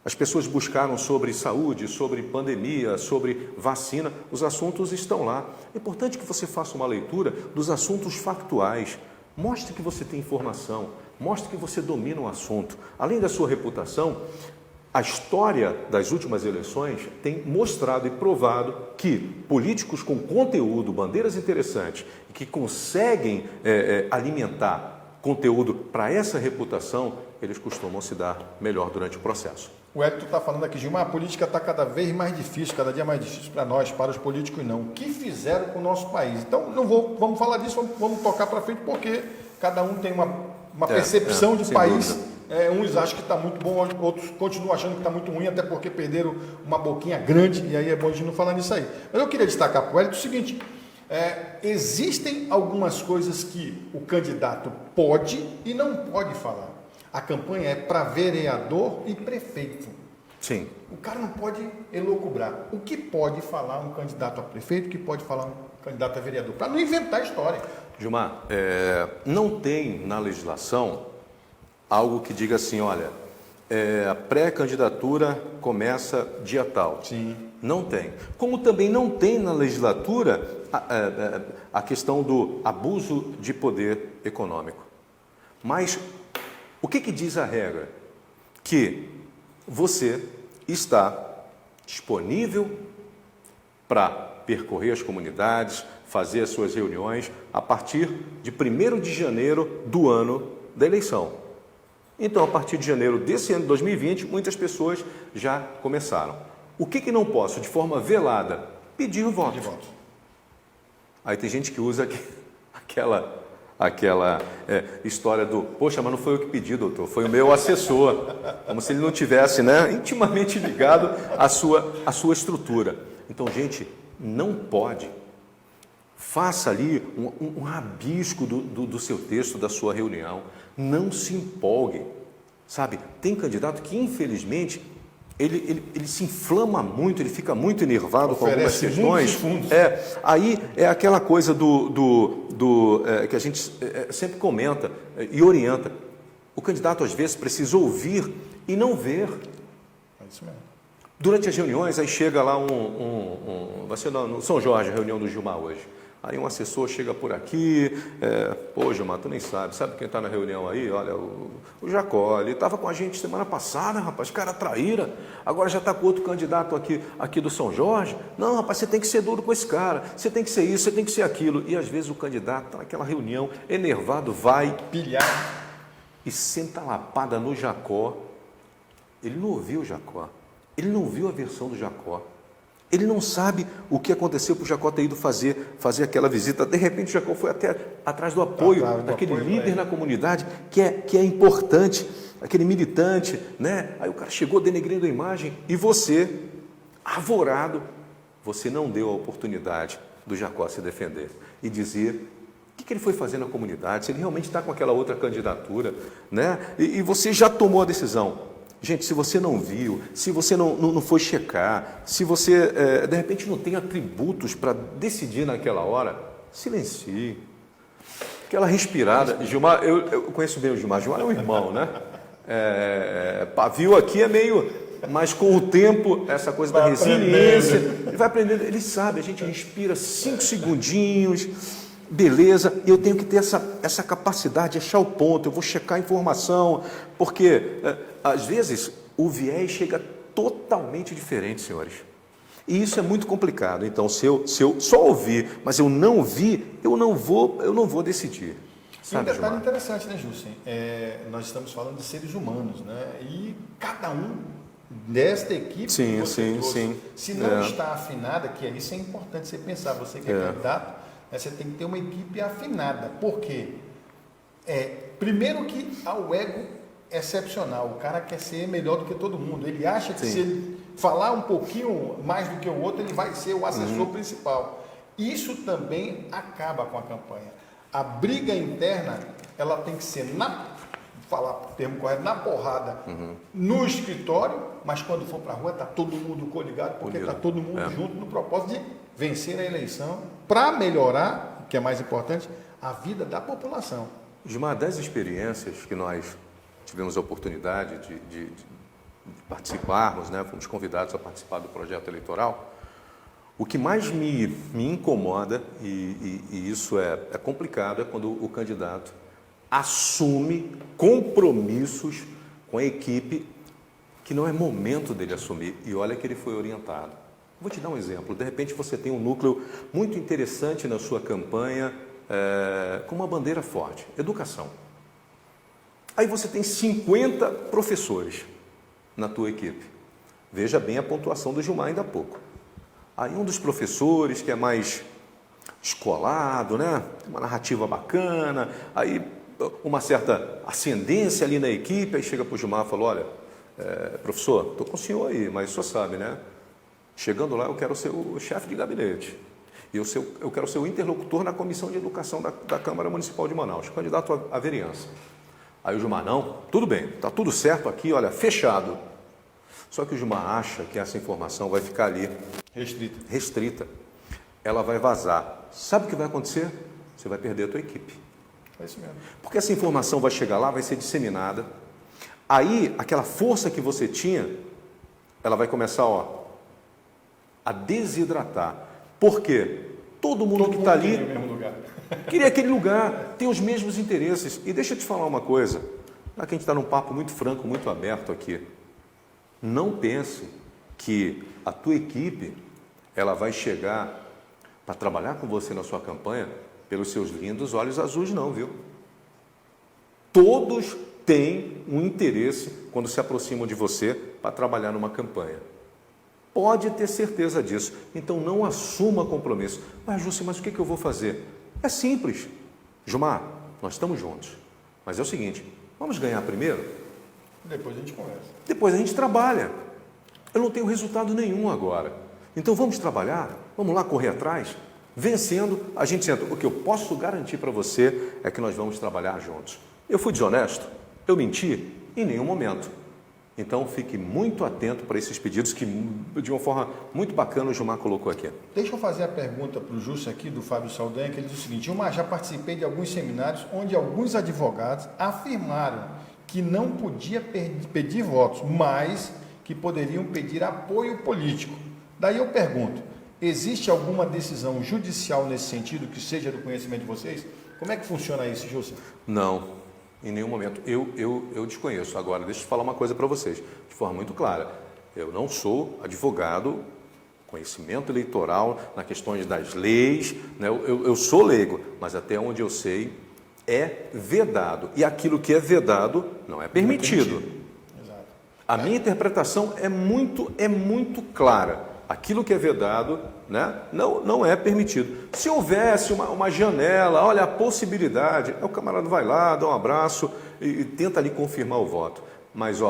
As pessoas buscaram sobre saúde, sobre pandemia, sobre vacina, os assuntos estão lá. É importante que você faça uma leitura dos assuntos factuais. Mostre que você tem informação, mostre que você domina o assunto. Além da sua reputação, a história das últimas eleições tem mostrado e provado que políticos com conteúdo, bandeiras interessantes, e que conseguem alimentar conteúdo para essa reputação, eles costumam se dar melhor durante o processo. O Hélio está falando aqui, Gilmar, a política está cada vez mais difícil, cada dia mais difícil para nós, para os políticos não. O que fizeram com o nosso país? Então, vamos falar disso, vamos tocar para frente, porque cada um tem uma percepção de país. Uns acham que está muito bom, outros continuam achando que está muito ruim, até porque perderam uma boquinha grande, e aí é bom a gente não falar nisso aí. Mas eu queria destacar para o Hélio o seguinte, existem algumas coisas que o candidato pode e não pode falar. A campanha é para vereador e prefeito. Sim. O cara não pode elocubrar. O que pode falar um candidato a prefeito, o que pode falar um candidato a vereador? Para não inventar história. Gilmar, não tem na legislação algo que diga assim, olha, a pré-candidatura começa dia tal. Sim. Não tem. Como também não tem na legislatura a questão do abuso de poder econômico. Mas o que diz a regra? Que você está disponível para percorrer as comunidades, fazer as suas reuniões a partir de 1º de janeiro do ano da eleição. Então, a partir de janeiro desse ano de 2020, muitas pessoas já começaram. O que não posso, de forma velada, pedir o voto. Aí tem gente que usa aquela história do, poxa, mas não foi eu que pedi, doutor, foi o meu assessor, como se ele não tivesse, né, intimamente ligado à sua estrutura. Então, gente, não pode. Faça ali um rabisco do seu texto, da sua reunião. Não se empolgue, sabe? Tem candidato que, infelizmente, ele se inflama muito, ele fica muito enervado com algumas questões. Aí é aquela coisa que a gente sempre comenta e orienta. O candidato, às vezes, precisa ouvir e não ver. É isso mesmo. Durante as reuniões, aí chega lá vai ser no São Jorge, a reunião do Gilmar hoje. Aí um assessor chega por aqui, pô, Gilmar, tu nem sabe quem está na reunião aí? Olha, o Jacó, ele estava com a gente semana passada, rapaz, cara traíra, agora já está com outro candidato aqui do São Jorge. Não, rapaz, você tem que ser duro com esse cara, você tem que ser isso, você tem que ser aquilo. E às vezes o candidato está naquela reunião, enervado, vai pilhar e senta a lapada no Jacó. Ele não ouviu o Jacó, ele não viu a versão do Jacó. Ele não sabe o que aconteceu para o Jacó ter ido fazer aquela visita. De repente, o Jacó foi até atrás do apoio daquele líder na comunidade, que é importante, aquele militante, né? Aí o cara chegou denegrindo a imagem e você, avorado, você não deu a oportunidade do Jacó se defender e dizer O que ele foi fazer na comunidade, se ele realmente está com aquela outra candidatura, né? E você já tomou a decisão. Gente, se você não viu, se você não foi checar, se você, de repente, não tem atributos para decidir naquela hora, silencie. Aquela respirada. Gilmar, eu conheço bem o Gilmar. Gilmar é um irmão, né? Pavio aqui é meio... Mas com o tempo, essa coisa da resiliência, ele vai aprendendo, ele sabe, a gente respira 5 segundinhos, beleza, e eu tenho que ter essa capacidade de achar o ponto, eu vou checar a informação, porque às vezes o viés chega totalmente diferente, senhores. E isso é muito complicado. Então, se eu só ouvir, mas eu não vi, eu não vou decidir. Sabe, um detalhe Gilmar? interessante, né, Jussen? Nós estamos falando de seres humanos, né? E cada um desta equipe, Sim. se não está afinada, que isso é importante você pensar, você que é candidato, né, você tem que ter uma equipe afinada. Por quê? Primeiro que há o ego excepcional, o cara quer ser melhor do que todo mundo, ele acha que se ele falar um pouquinho mais do que o outro, ele vai ser o assessor principal. Isso também acaba com a campanha. A briga interna, ela tem que ser falar o termo correto, na porrada, no escritório, mas quando for para a rua está todo mundo coligado, porque está todo mundo junto no propósito de vencer a eleição para melhorar, o que é mais importante, a vida da população. Gilmar, das experiências que nós tivemos a oportunidade de participarmos, né, fomos convidados a participar do projeto eleitoral, o que mais me incomoda, e isso é complicado, é quando o candidato assume compromissos com a equipe que não é momento dele assumir. E olha que ele foi orientado. Vou te dar um exemplo. De repente você tem um núcleo muito interessante na sua campanha, com uma bandeira forte, educação. Aí você tem 50 professores na tua equipe. Veja bem a pontuação do Gilmar ainda há pouco. Aí um dos professores que é mais escolado, né? Tem uma narrativa bacana, aí uma certa ascendência ali na equipe, aí chega para o Gilmar e fala, olha, professor, estou com o senhor aí, mas o senhor sabe, né? Chegando lá, eu quero ser o chefe de gabinete. E eu quero ser o interlocutor na Comissão de Educação da Câmara Municipal de Manaus, candidato à vereança. Aí o Gilmar, não, tudo bem, está tudo certo aqui, olha, fechado. Só que o Gilmar acha que essa informação vai ficar ali restrita. Ela vai vazar. Sabe o que vai acontecer? Você vai perder a tua equipe. É isso mesmo. Porque essa informação vai chegar lá, vai ser disseminada. Aí, aquela força que você tinha, ela vai começar a desidratar. Por quê? Todo mundo que está ali queria aquele lugar, tem os mesmos interesses. E deixa eu te falar uma coisa, já que a gente está num papo muito franco, muito aberto aqui. Não pense que a tua equipe ela vai chegar para trabalhar com você na sua campanha pelos seus lindos olhos azuis, não, viu? Todos têm um interesse quando se aproximam de você para trabalhar numa campanha. Pode ter certeza disso. Então não assuma compromisso. Mas, Jússi, mas o que eu vou fazer? É simples. Gilmar, nós estamos juntos. Mas é o seguinte, vamos ganhar primeiro? Depois a gente conversa. Depois a gente trabalha. Eu não tenho resultado nenhum agora. Então vamos trabalhar? Vamos lá correr atrás? Vencendo, a gente senta. O que eu posso garantir para você é que nós vamos trabalhar juntos. Eu fui desonesto? Eu menti? Em nenhum momento. Então fique muito atento para esses pedidos que, de uma forma muito bacana, o Gilmar colocou aqui. Deixa eu fazer a pergunta para o Justo aqui, do Fábio Saldanha, que ele diz o seguinte: Gilmar, já participei de alguns seminários onde alguns advogados afirmaram que não podia pedir votos, mas que poderiam pedir apoio político. Daí eu pergunto, existe alguma decisão judicial nesse sentido que seja do conhecimento de vocês? Como é que funciona isso, Justo? Não. Em nenhum momento. Eu desconheço. Agora, deixa eu falar uma coisa para vocês, de forma muito clara. Eu não sou advogado, conhecimento eleitoral, na questões das leis, né? Eu sou leigo, mas até onde eu sei, é vedado. E aquilo que é vedado não é permitido. Exato. A minha interpretação é muito clara. Aquilo que é vedado, né, não é permitido. Se houvesse uma janela, olha, a possibilidade, o camarada vai lá, dá um abraço e tenta ali confirmar o voto. Mas,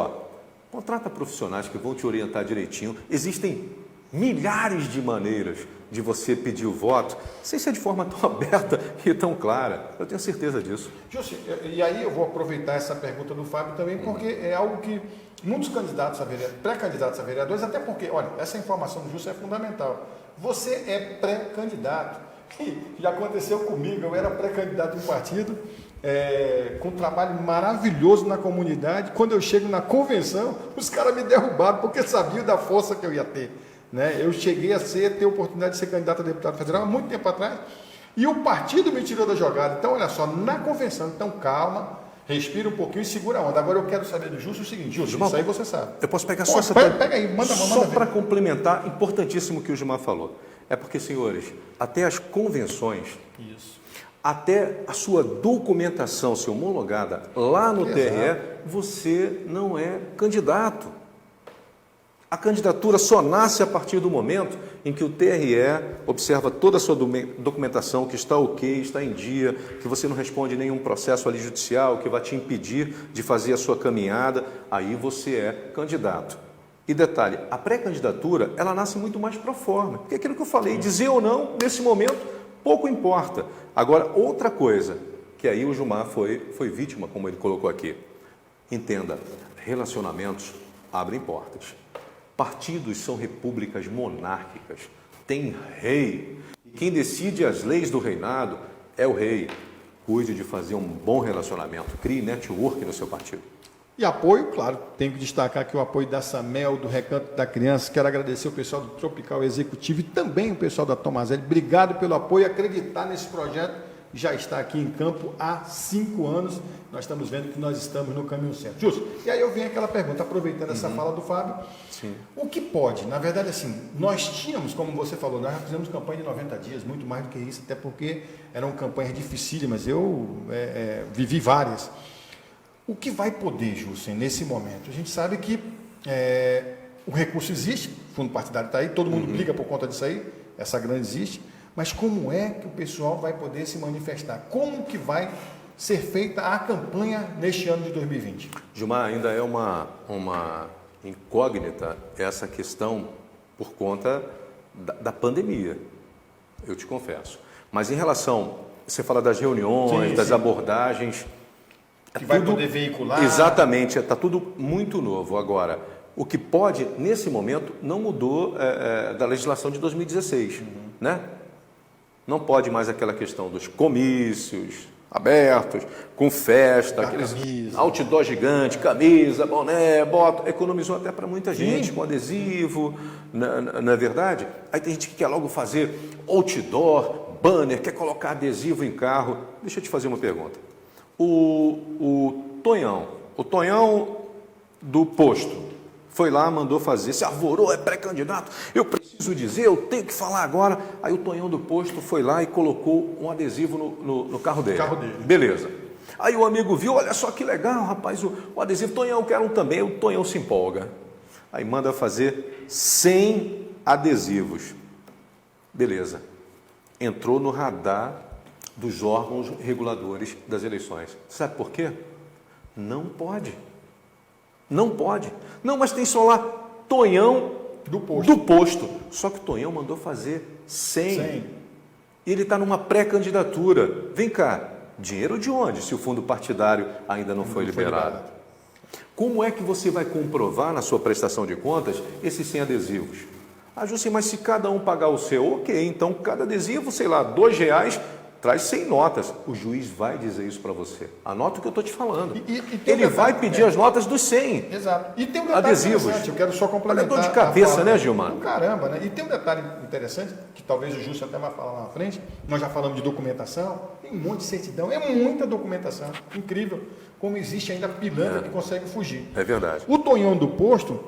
contrata profissionais que vão te orientar direitinho. Existem milhares de maneiras de você pedir o voto, sem ser de forma tão aberta e tão clara. Eu tenho certeza disso. Justo, e aí eu vou aproveitar essa pergunta do Fábio também, porque é algo que muitos candidatos a vereadores, pré-candidatos a vereadores, até porque, olha, essa informação do Justo é fundamental. Você é pré-candidato. Já aconteceu comigo, eu era pré-candidato em um partido, com um trabalho maravilhoso na comunidade. Quando eu chego na convenção, os caras me derrubaram, porque sabiam da força que eu ia ter. Né? Eu cheguei a ter a oportunidade de ser candidato a deputado federal há muito tempo atrás, e o partido me tirou da jogada. Então, olha só, na convenção, então calma, respira um pouquinho e segura a onda. Agora eu quero saber do Justo o seguinte, Justo, isso aí você sabe. Eu posso pegar só essa... Pega aí, manda só para complementar, importantíssimo o que o Gilmar falou. É porque, senhores, até as convenções, até a sua documentação ser homologada lá no TRE, você não é candidato. A candidatura só nasce a partir do momento em que o TRE observa toda a sua documentação, que está ok, está em dia, que você não responde nenhum processo ali judicial que vai te impedir de fazer a sua caminhada, aí você é candidato. E detalhe, a pré-candidatura, ela nasce muito mais pro forma, porque aquilo que eu falei, dizer ou não, nesse momento, pouco importa. Agora, outra coisa, que aí o Gilmar foi vítima, como ele colocou aqui. Entenda, relacionamentos abrem portas. Partidos são repúblicas monárquicas, tem rei. E quem decide as leis do reinado é o rei. Cuide de fazer um bom relacionamento, crie network no seu partido. E apoio, claro, tenho que destacar aqui o apoio da Samel, do Recanto da Criança. Quero agradecer o pessoal do Tropical Executivo e também o pessoal da Tomazelli. Obrigado pelo apoio, acreditar nesse projeto. Já está aqui em campo há 5 anos. Nós estamos vendo que nós estamos no caminho certo. Justo. E aí eu venho aquela pergunta, aproveitando essa fala do Fábio. Sim. O que pode? Na verdade, assim, nós tínhamos, como você falou, nós já fizemos campanha de 90 dias, muito mais do que isso, até porque eram campanhas dificílimas. Eu vivi várias. O que vai poder, Justo, nesse momento? A gente sabe que o recurso existe, o fundo partidário está aí, todo mundo briga por conta disso aí, essa grana existe. Mas como é que o pessoal vai poder se manifestar? Como que vai ser feita a campanha neste ano de 2020? Gilmar, ainda é uma incógnita essa questão por conta da pandemia, eu te confesso. Mas em relação, você fala das reuniões, das abordagens... Que vai poder veicular... Exatamente, está tudo muito novo. Agora, o que pode, nesse momento, não mudou da legislação de 2016, né? Não pode mais aquela questão dos comícios abertos, com festa, aqueles outdoor gigante, camisa, boné, bota, economizou até para muita gente, com adesivo, não é verdade? Aí tem gente que quer logo fazer outdoor, banner, quer colocar adesivo em carro. Deixa eu te fazer uma pergunta. O Tonhão do posto, foi lá, mandou fazer, se arvorou, é pré-candidato, eu preciso dizer, eu tenho que falar agora. Aí o Tonhão do posto foi lá e colocou um adesivo no carro dele. Beleza. Aí o amigo viu, olha só que legal, rapaz, o adesivo, Tonhão, quero um também. O Tonhão se empolga. Aí manda fazer 100 adesivos. Beleza. Entrou no radar dos órgãos reguladores das eleições. Sabe por quê? Não pode. Não pode. Não, mas tem só lá Tonhão do posto. Só que o Tonhão mandou fazer 100. E ele está numa pré-candidatura. Vem cá, dinheiro de onde, se o fundo partidário ainda não foi liberado? Como é que você vai comprovar na sua prestação de contas esses 100 adesivos? Ah, José, mas se cada um pagar o seu, ok, então cada adesivo, sei lá, R$2, traz 100 notas. O juiz vai dizer isso para você. Anota o que eu estou te falando. Ele vai pedir as notas dos 100. Exato. E tem um detalhe adesivos. Interessante, eu quero só complementar. Olha, dor de cabeça, né, Gilmar? Caramba, né? E tem um detalhe interessante, que talvez o Justo até vai falar lá na frente. Nós já falamos de documentação. Tem um monte de certidão. É muita documentação. Incrível. Como existe ainda pilantra que consegue fugir. É verdade. O Tonhão do posto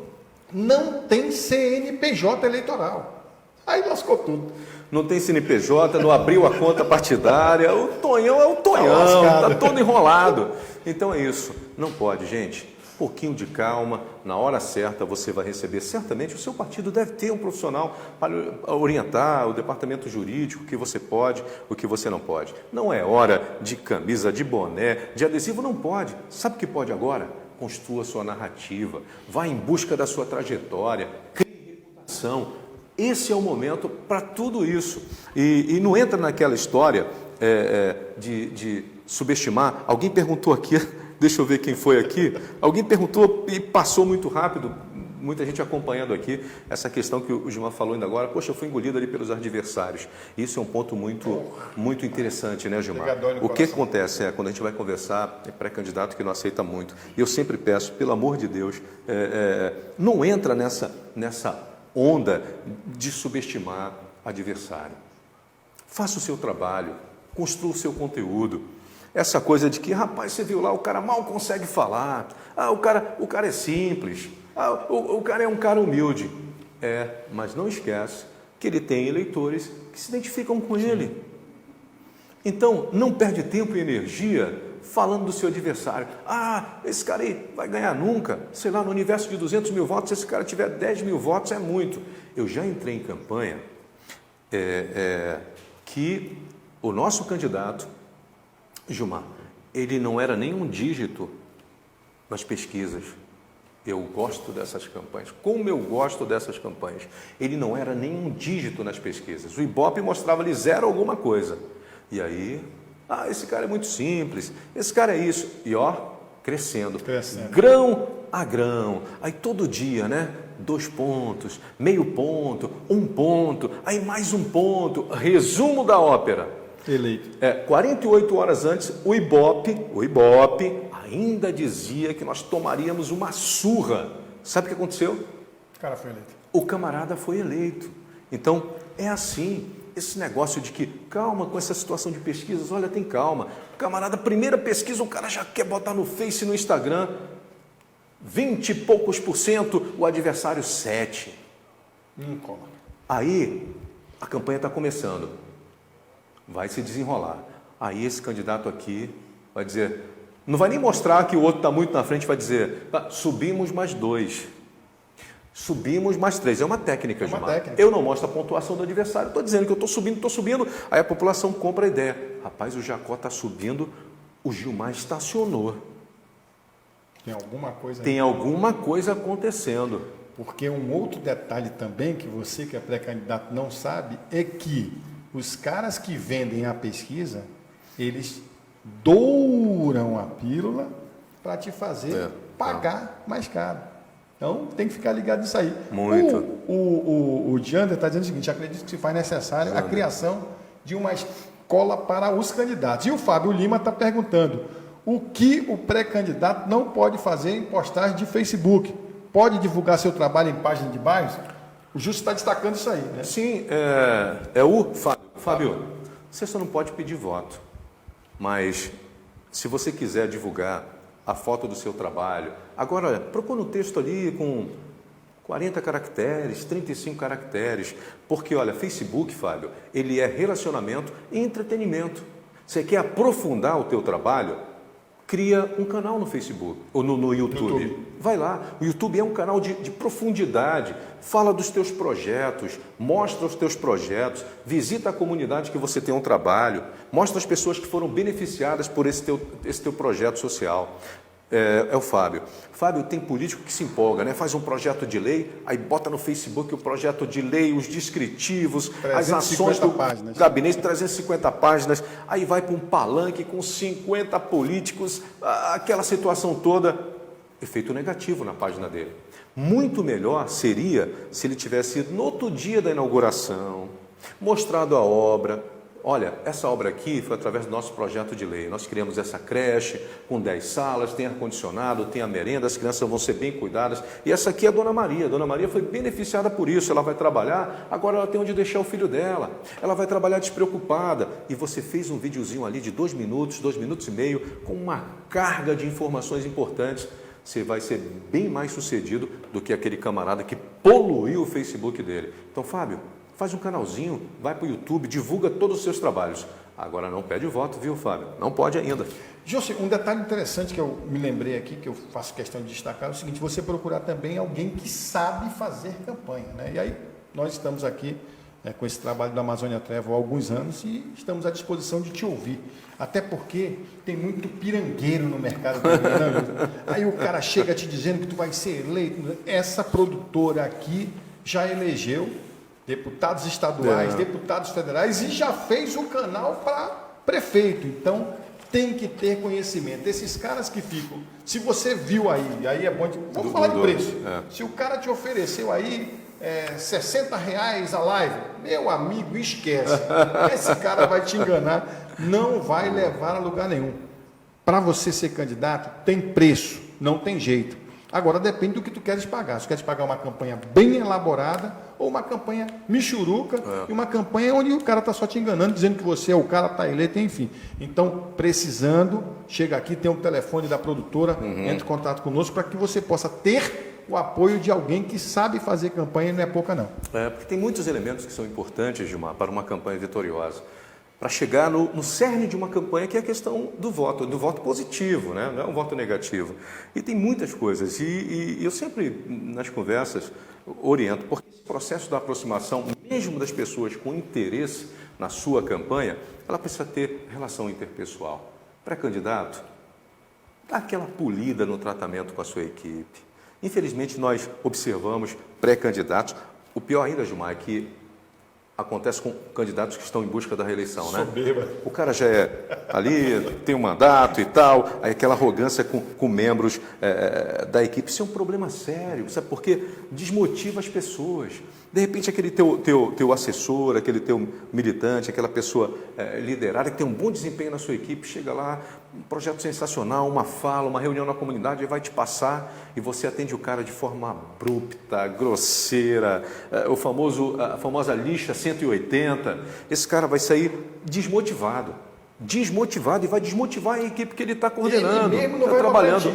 não tem CNPJ eleitoral. Aí lascou tudo. Não tem CNPJ, não abriu a conta partidária. O Tonhão é o Tonhão, está todo enrolado. Então é isso. Não pode, gente. Um pouquinho de calma. Na hora certa você vai receber. Certamente o seu partido deve ter um profissional para orientar o departamento jurídico, o que você pode, o que você não pode. Não é hora de camisa, de boné, de adesivo, não pode. Sabe o que pode agora? Construa sua narrativa. Vá em busca da sua trajetória. Crie reputação. Esse é o momento para tudo isso. E não entra naquela história de subestimar. Alguém perguntou aqui, deixa eu ver quem foi aqui, alguém perguntou e passou muito rápido, muita gente acompanhando aqui, essa questão que o Gilmar falou ainda agora, poxa, eu fui engolido ali pelos adversários. Isso é um ponto muito interessante, né, Gilmar? O que acontece quando a gente vai conversar, é pré-candidato que não aceita muito. E eu sempre peço, pelo amor de Deus, não entra nessa onda de subestimar adversário. Faça o seu trabalho, construa o seu conteúdo. Essa coisa de que, rapaz, você viu lá, o cara mal consegue falar, o cara é simples, o cara é um cara humilde. Mas não esquece que ele tem eleitores que se identificam com ele. Então, não perde tempo e energia falando do seu adversário. Esse cara aí vai ganhar nunca. Sei lá, no universo de 200 mil votos, se esse cara tiver 10 mil votos, é muito. Eu já entrei em campanha que o nosso candidato, Gilmar, ele não era nem um dígito nas pesquisas. Eu gosto dessas campanhas. Como eu gosto dessas campanhas. Ele não era nem um dígito nas pesquisas. O Ibope mostrava-lhe 0 alguma coisa. E aí, esse cara é muito simples, esse cara é isso. E crescendo. Grão a grão. Aí todo dia, né? 2 pontos, meio ponto, 1 ponto, aí mais 1 ponto. Resumo da ópera. Eleito. 48 horas antes, o Ibope ainda dizia que nós tomaríamos uma surra. Sabe o que aconteceu? O cara foi eleito. O camarada foi eleito. Então, é assim. Esse negócio de que, calma com essa situação de pesquisas, olha, tem calma. O camarada, primeira pesquisa, o cara já quer botar no Face e no Instagram. 20 e poucos %, o adversário 7%. Aí, a campanha está começando. Vai se desenrolar. Aí esse candidato aqui vai dizer, não vai nem mostrar que o outro está muito na frente, vai dizer, subimos mais 2. Subimos mais 3. É uma técnica, Gilmar. Eu não mostro a pontuação do adversário, estou dizendo que eu estou subindo. Aí a população compra a ideia. Rapaz, o Jacó está subindo, o Gilmar estacionou. Tem alguma coisa Tem alguma coisa acontecendo. Porque um outro detalhe também, que você que é pré-candidato não sabe, é que os caras que vendem a pesquisa, eles douram a pílula para te fazer pagar mais caro. Então, tem que ficar ligado nisso aí. Muito. O Jander está dizendo o seguinte, acredito que se faz necessário a criação de uma escola para os candidatos. E o Fábio Lima está perguntando, o que o pré-candidato não pode fazer em postagem de Facebook? Pode divulgar seu trabalho em página de bairros? O Justo está destacando isso aí, né? Sim, é o Fábio. Fábio, você só não pode pedir voto, mas se você quiser divulgar a foto do seu trabalho, agora procura um texto ali com 40 caracteres, 35 caracteres, porque olha, Facebook, Fábio, ele é relacionamento e entretenimento. Você quer aprofundar o teu trabalho? Cria um canal no Facebook ou no YouTube. Vai lá, o YouTube é um canal de profundidade, fala dos teus projetos, mostra os teus projetos, visita a comunidade que você tem um trabalho, mostra as pessoas que foram beneficiadas por esse teu projeto social. É o Fábio. Fábio, tem político que se empolga, né? Faz um projeto de lei, aí bota no Facebook o projeto de lei, os descritivos, as ações do gabinete, 350 páginas, aí vai para um palanque com 50 políticos, aquela situação toda, efeito negativo na página dele. Muito melhor seria se ele tivesse ido no outro dia da inauguração, mostrado a obra. Olha, essa obra aqui foi através do nosso projeto de lei. Nós criamos essa creche com 10 salas, tem ar-condicionado, tem a merenda, as crianças vão ser bem cuidadas. E essa aqui é a Dona Maria. A Dona Maria foi beneficiada por isso. Ela vai trabalhar, agora ela tem onde deixar o filho dela. Ela vai trabalhar despreocupada. E você fez um videozinho ali de 2 minutos, 2 minutos e meio, com uma carga de informações importantes. Você vai ser bem mais sucedido do que aquele camarada que poluiu o Facebook dele. Então, Fábio, faz um canalzinho, vai para o YouTube, divulga todos os seus trabalhos. Agora não pede voto, viu, Fábio? Não pode ainda. José, um detalhe interessante que eu me lembrei aqui, que eu faço questão de destacar, é o seguinte, você procurar também alguém que sabe fazer campanha, né? E aí, nós estamos aqui com esse trabalho da Amazônia Travel há alguns anos e estamos à disposição de te ouvir. Até porque tem muito pirangueiro no mercado. Aí o cara chega te dizendo que tu vai ser eleito. Essa produtora aqui já elegeu deputados estaduais, deputados federais, e já fez o canal para prefeito. Então, tem que ter conhecimento. Esses caras que ficam, se você viu aí é bom, vamos falar de preço. Se o cara te ofereceu aí R$60 a live, meu amigo, esquece. Esse cara vai te enganar, não vai levar a lugar nenhum. Para você ser candidato, tem preço, não tem jeito. Agora depende do que tu queres pagar. Se tu queres pagar uma campanha bem elaborada ou uma campanha michuruca e uma campanha onde o cara está só te enganando, dizendo que você é o cara, está eleito, enfim. Então, precisando, chega aqui, tem um telefone da produtora, entre em contato conosco para que você possa ter o apoio de alguém que sabe fazer campanha e não é pouca não. Porque tem muitos elementos que são importantes, Gilmar, para uma campanha vitoriosa. Para chegar no cerne de uma campanha, que é a questão do voto positivo, né? Não é um voto negativo. E tem muitas coisas, e eu sempre, nas conversas, oriento, porque esse processo da aproximação, mesmo das pessoas com interesse na sua campanha, ela precisa ter relação interpessoal. Pré-candidato, dá aquela polida no tratamento com a sua equipe. Infelizmente, nós observamos pré-candidatos, o pior ainda, Gilmar, é que acontece com candidatos que estão em busca da reeleição, né? Soberba. O cara já é ali, tem um mandato e tal, aí aquela arrogância com membros da equipe. Isso é um problema sério, sabe por quê? Desmotiva as pessoas. De repente, aquele teu assessor, aquele teu militante, aquela pessoa liderada que tem um bom desempenho na sua equipe, chega lá, um projeto sensacional, uma fala, uma reunião na comunidade, ele vai te passar e você atende o cara de forma abrupta, grosseira, a famosa lixa 180. Esse cara vai sair desmotivado e vai desmotivar a equipe que ele está coordenando, está trabalhando.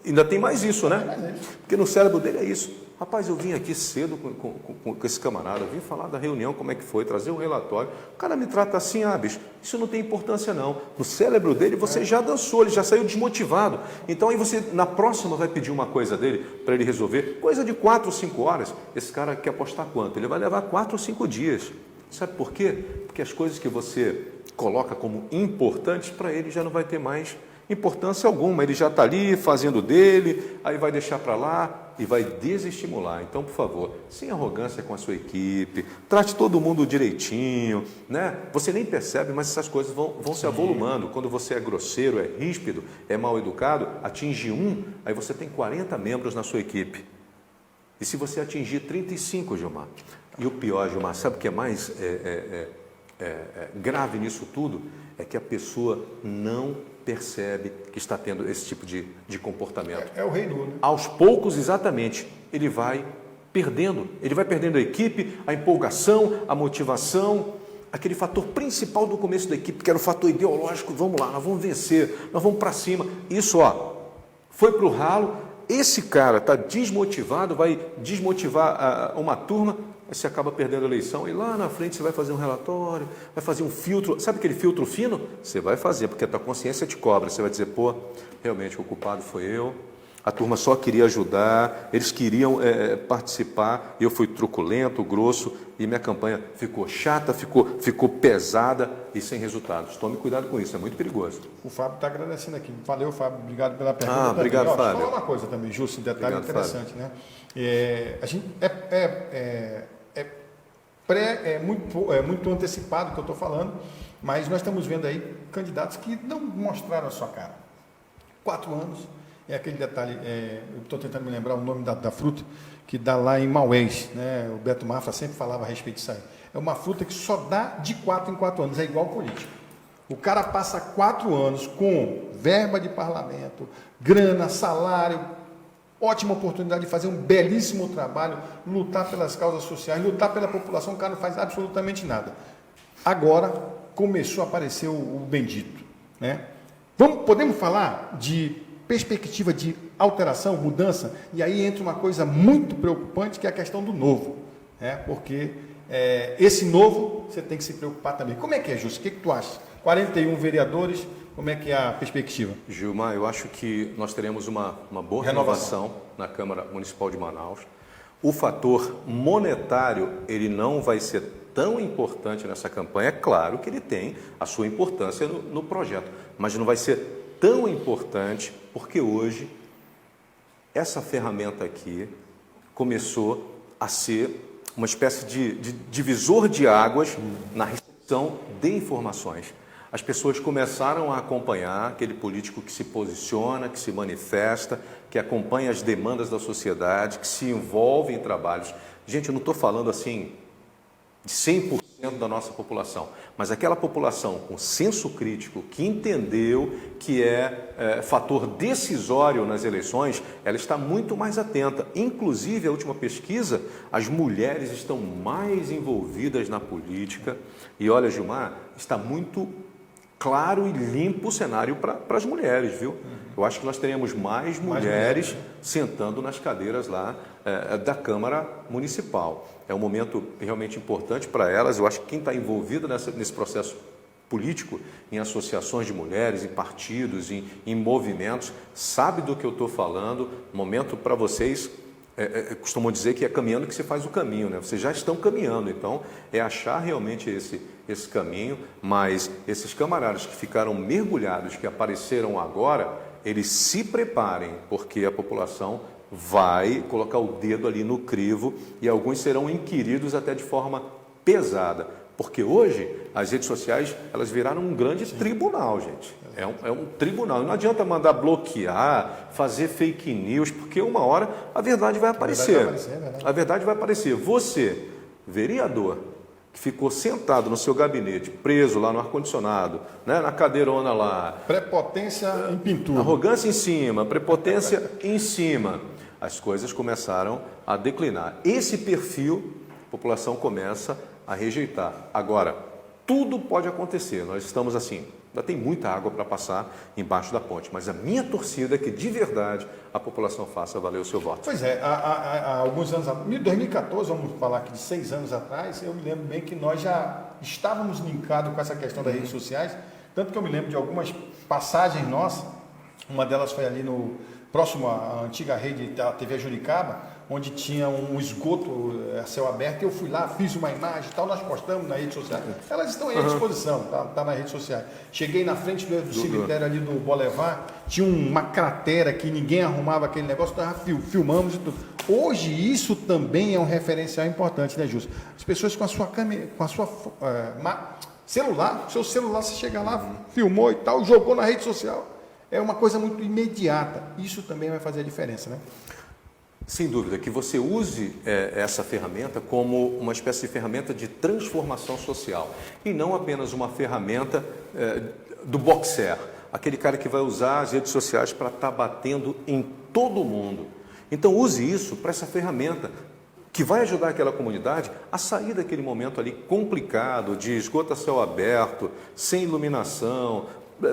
Ainda tem mais isso, né? Porque no cérebro dele é isso. Rapaz, eu vim aqui cedo com esse camarada, eu vim falar da reunião, como é que foi, trazer um relatório. O cara me trata assim, bicho, isso não tem importância não. No cérebro dele você já dançou, ele já saiu desmotivado. Então aí você, na próxima, vai pedir uma coisa dele para ele resolver, coisa de 4 ou 5 horas. Esse cara quer apostar quanto? Ele vai levar 4 ou 5 dias. Sabe por quê? Porque as coisas que você coloca como importantes, para ele já não vai ter mais importância alguma. Ele já está ali fazendo dele, aí vai deixar para lá e vai desestimular. Então, por favor, sem arrogância com a sua equipe, trate todo mundo direitinho, né? Você nem percebe, mas essas coisas vão se avolumando. Quando você é grosseiro, é ríspido, é mal educado, atinge aí você tem 40 membros na sua equipe. E se você atingir 35, Gilmar? E o pior, Gilmar, sabe o que é mais grave nisso tudo? É que a pessoa não percebe que está tendo esse tipo de comportamento. É o rei nu, né? Aos poucos, exatamente, ele vai perdendo a equipe, a empolgação, a motivação, aquele fator principal do começo da equipe, que era o fator ideológico. Vamos lá, nós vamos vencer, nós vamos para cima. Isso, foi para o ralo. Esse cara está desmotivado, vai desmotivar uma turma, você acaba perdendo a eleição e lá na frente você vai fazer um relatório, vai fazer um filtro. Sabe aquele filtro fino? Você vai fazer, porque a tua consciência te cobra. Você vai dizer, realmente o culpado foi eu, a turma só queria ajudar, eles queriam participar, eu fui truculento, grosso, e minha campanha ficou chata, ficou pesada e sem resultados. Tome cuidado com isso, é muito perigoso. O Fábio está agradecendo aqui. Valeu, Fábio, obrigado pela pergunta. Obrigado, Fábio. Deixa eu falar uma coisa também, Justo, um detalhe obrigado, interessante, Fábio. Né? A gente muito antecipado o que eu estou falando, mas nós estamos vendo aí candidatos que não mostraram a sua cara. 4 anos, é aquele detalhe, eu estou tentando me lembrar o nome da fruta, que dá lá em Maués, né? O Beto Mafra sempre falava a respeito disso aí. É uma fruta que só dá de 4 em 4 anos, é igual político. O cara passa 4 anos com verba de parlamento, grana, salário, ótima oportunidade de fazer um belíssimo trabalho, lutar pelas causas sociais, lutar pela população, o cara não faz absolutamente nada. Agora começou a aparecer o bendito, né? Podemos falar de perspectiva de alteração, mudança, e aí entra uma coisa muito preocupante, que é a questão do novo, né? Porque esse novo você tem que se preocupar também. Como é que é, Justo? O que tu acha? 41 vereadores, como é que é a perspectiva? Gilmar, eu acho que nós teremos uma boa renovação na Câmara Municipal de Manaus. O fator monetário, ele não vai ser tão importante nessa campanha. É claro que ele tem a sua importância no projeto, mas não vai ser tão importante, porque hoje essa ferramenta aqui começou a ser uma espécie de divisor de águas na recepção de informações. As pessoas começaram a acompanhar aquele político que se posiciona, que se manifesta, que acompanha as demandas da sociedade, que se envolve em trabalhos. Gente, eu não estou falando assim de 100% da nossa população, mas aquela população com senso crítico, que entendeu que é fator decisório nas eleições, ela está muito mais atenta. Inclusive, a última pesquisa, as mulheres estão mais envolvidas na política. E olha, Gilmar, está muito claro e limpo o cenário para as mulheres, viu? Eu acho que nós teremos mais mulheres sentando nas cadeiras lá da Câmara Municipal. É um momento realmente importante para elas. Eu acho que quem está envolvido nesse processo político, em associações de mulheres, em partidos, em movimentos, sabe do que eu estou falando. Momento para vocês, costumam dizer que é caminhando que se faz o caminho, né? Vocês já estão caminhando, então é achar realmente esse caminho, mas esses camaradas que ficaram mergulhados, que apareceram agora, eles se preparem, porque a população vai colocar o dedo ali no crivo e alguns serão inquiridos até de forma pesada, porque hoje as redes sociais, elas viraram um grande tribunal, gente. É um tribunal. Não adianta mandar bloquear, fazer fake news, porque uma hora a verdade vai aparecer. A verdade vai aparecer. Você, vereador, que ficou sentado no seu gabinete, preso lá no ar-condicionado, né, na cadeirona lá. Prepotência em pintura. Arrogância em cima, prepotência em cima. As coisas começaram a declinar. Esse perfil, a população começa a rejeitar. Agora, tudo pode acontecer. Nós estamos assim, ainda tem muita água para passar embaixo da ponte, mas a minha torcida é que, de verdade, a população faça valer o seu voto. Pois é, há alguns anos, em 2014, vamos falar aqui de 6 anos atrás, eu me lembro bem que nós já estávamos linkados com essa questão das redes sociais, tanto que eu me lembro de algumas passagens nossas, uma delas foi ali próximo à antiga rede da TV Juricaba, onde tinha um esgoto a céu aberto, e eu fui lá, fiz uma imagem e tal, nós postamos na rede social. Elas estão aí à disposição, tá nas redes sociais. Cheguei na frente do cemitério ali do Boulevard, tinha uma cratera que ninguém arrumava aquele negócio, filmamos e tudo. Hoje isso também é um referencial importante, né, Justo? As pessoas com a sua câmera, com a sua celular, seu celular, você chega lá, filmou e tal, jogou na rede social. É uma coisa muito imediata. Isso também vai fazer a diferença, né? Sem dúvida, que você use essa ferramenta como uma espécie de ferramenta de transformação social e não apenas uma ferramenta do boxer, aquele cara que vai usar as redes sociais para estar batendo em todo mundo. Então use isso para essa ferramenta que vai ajudar aquela comunidade a sair daquele momento ali complicado, de esgoto a céu aberto, sem iluminação,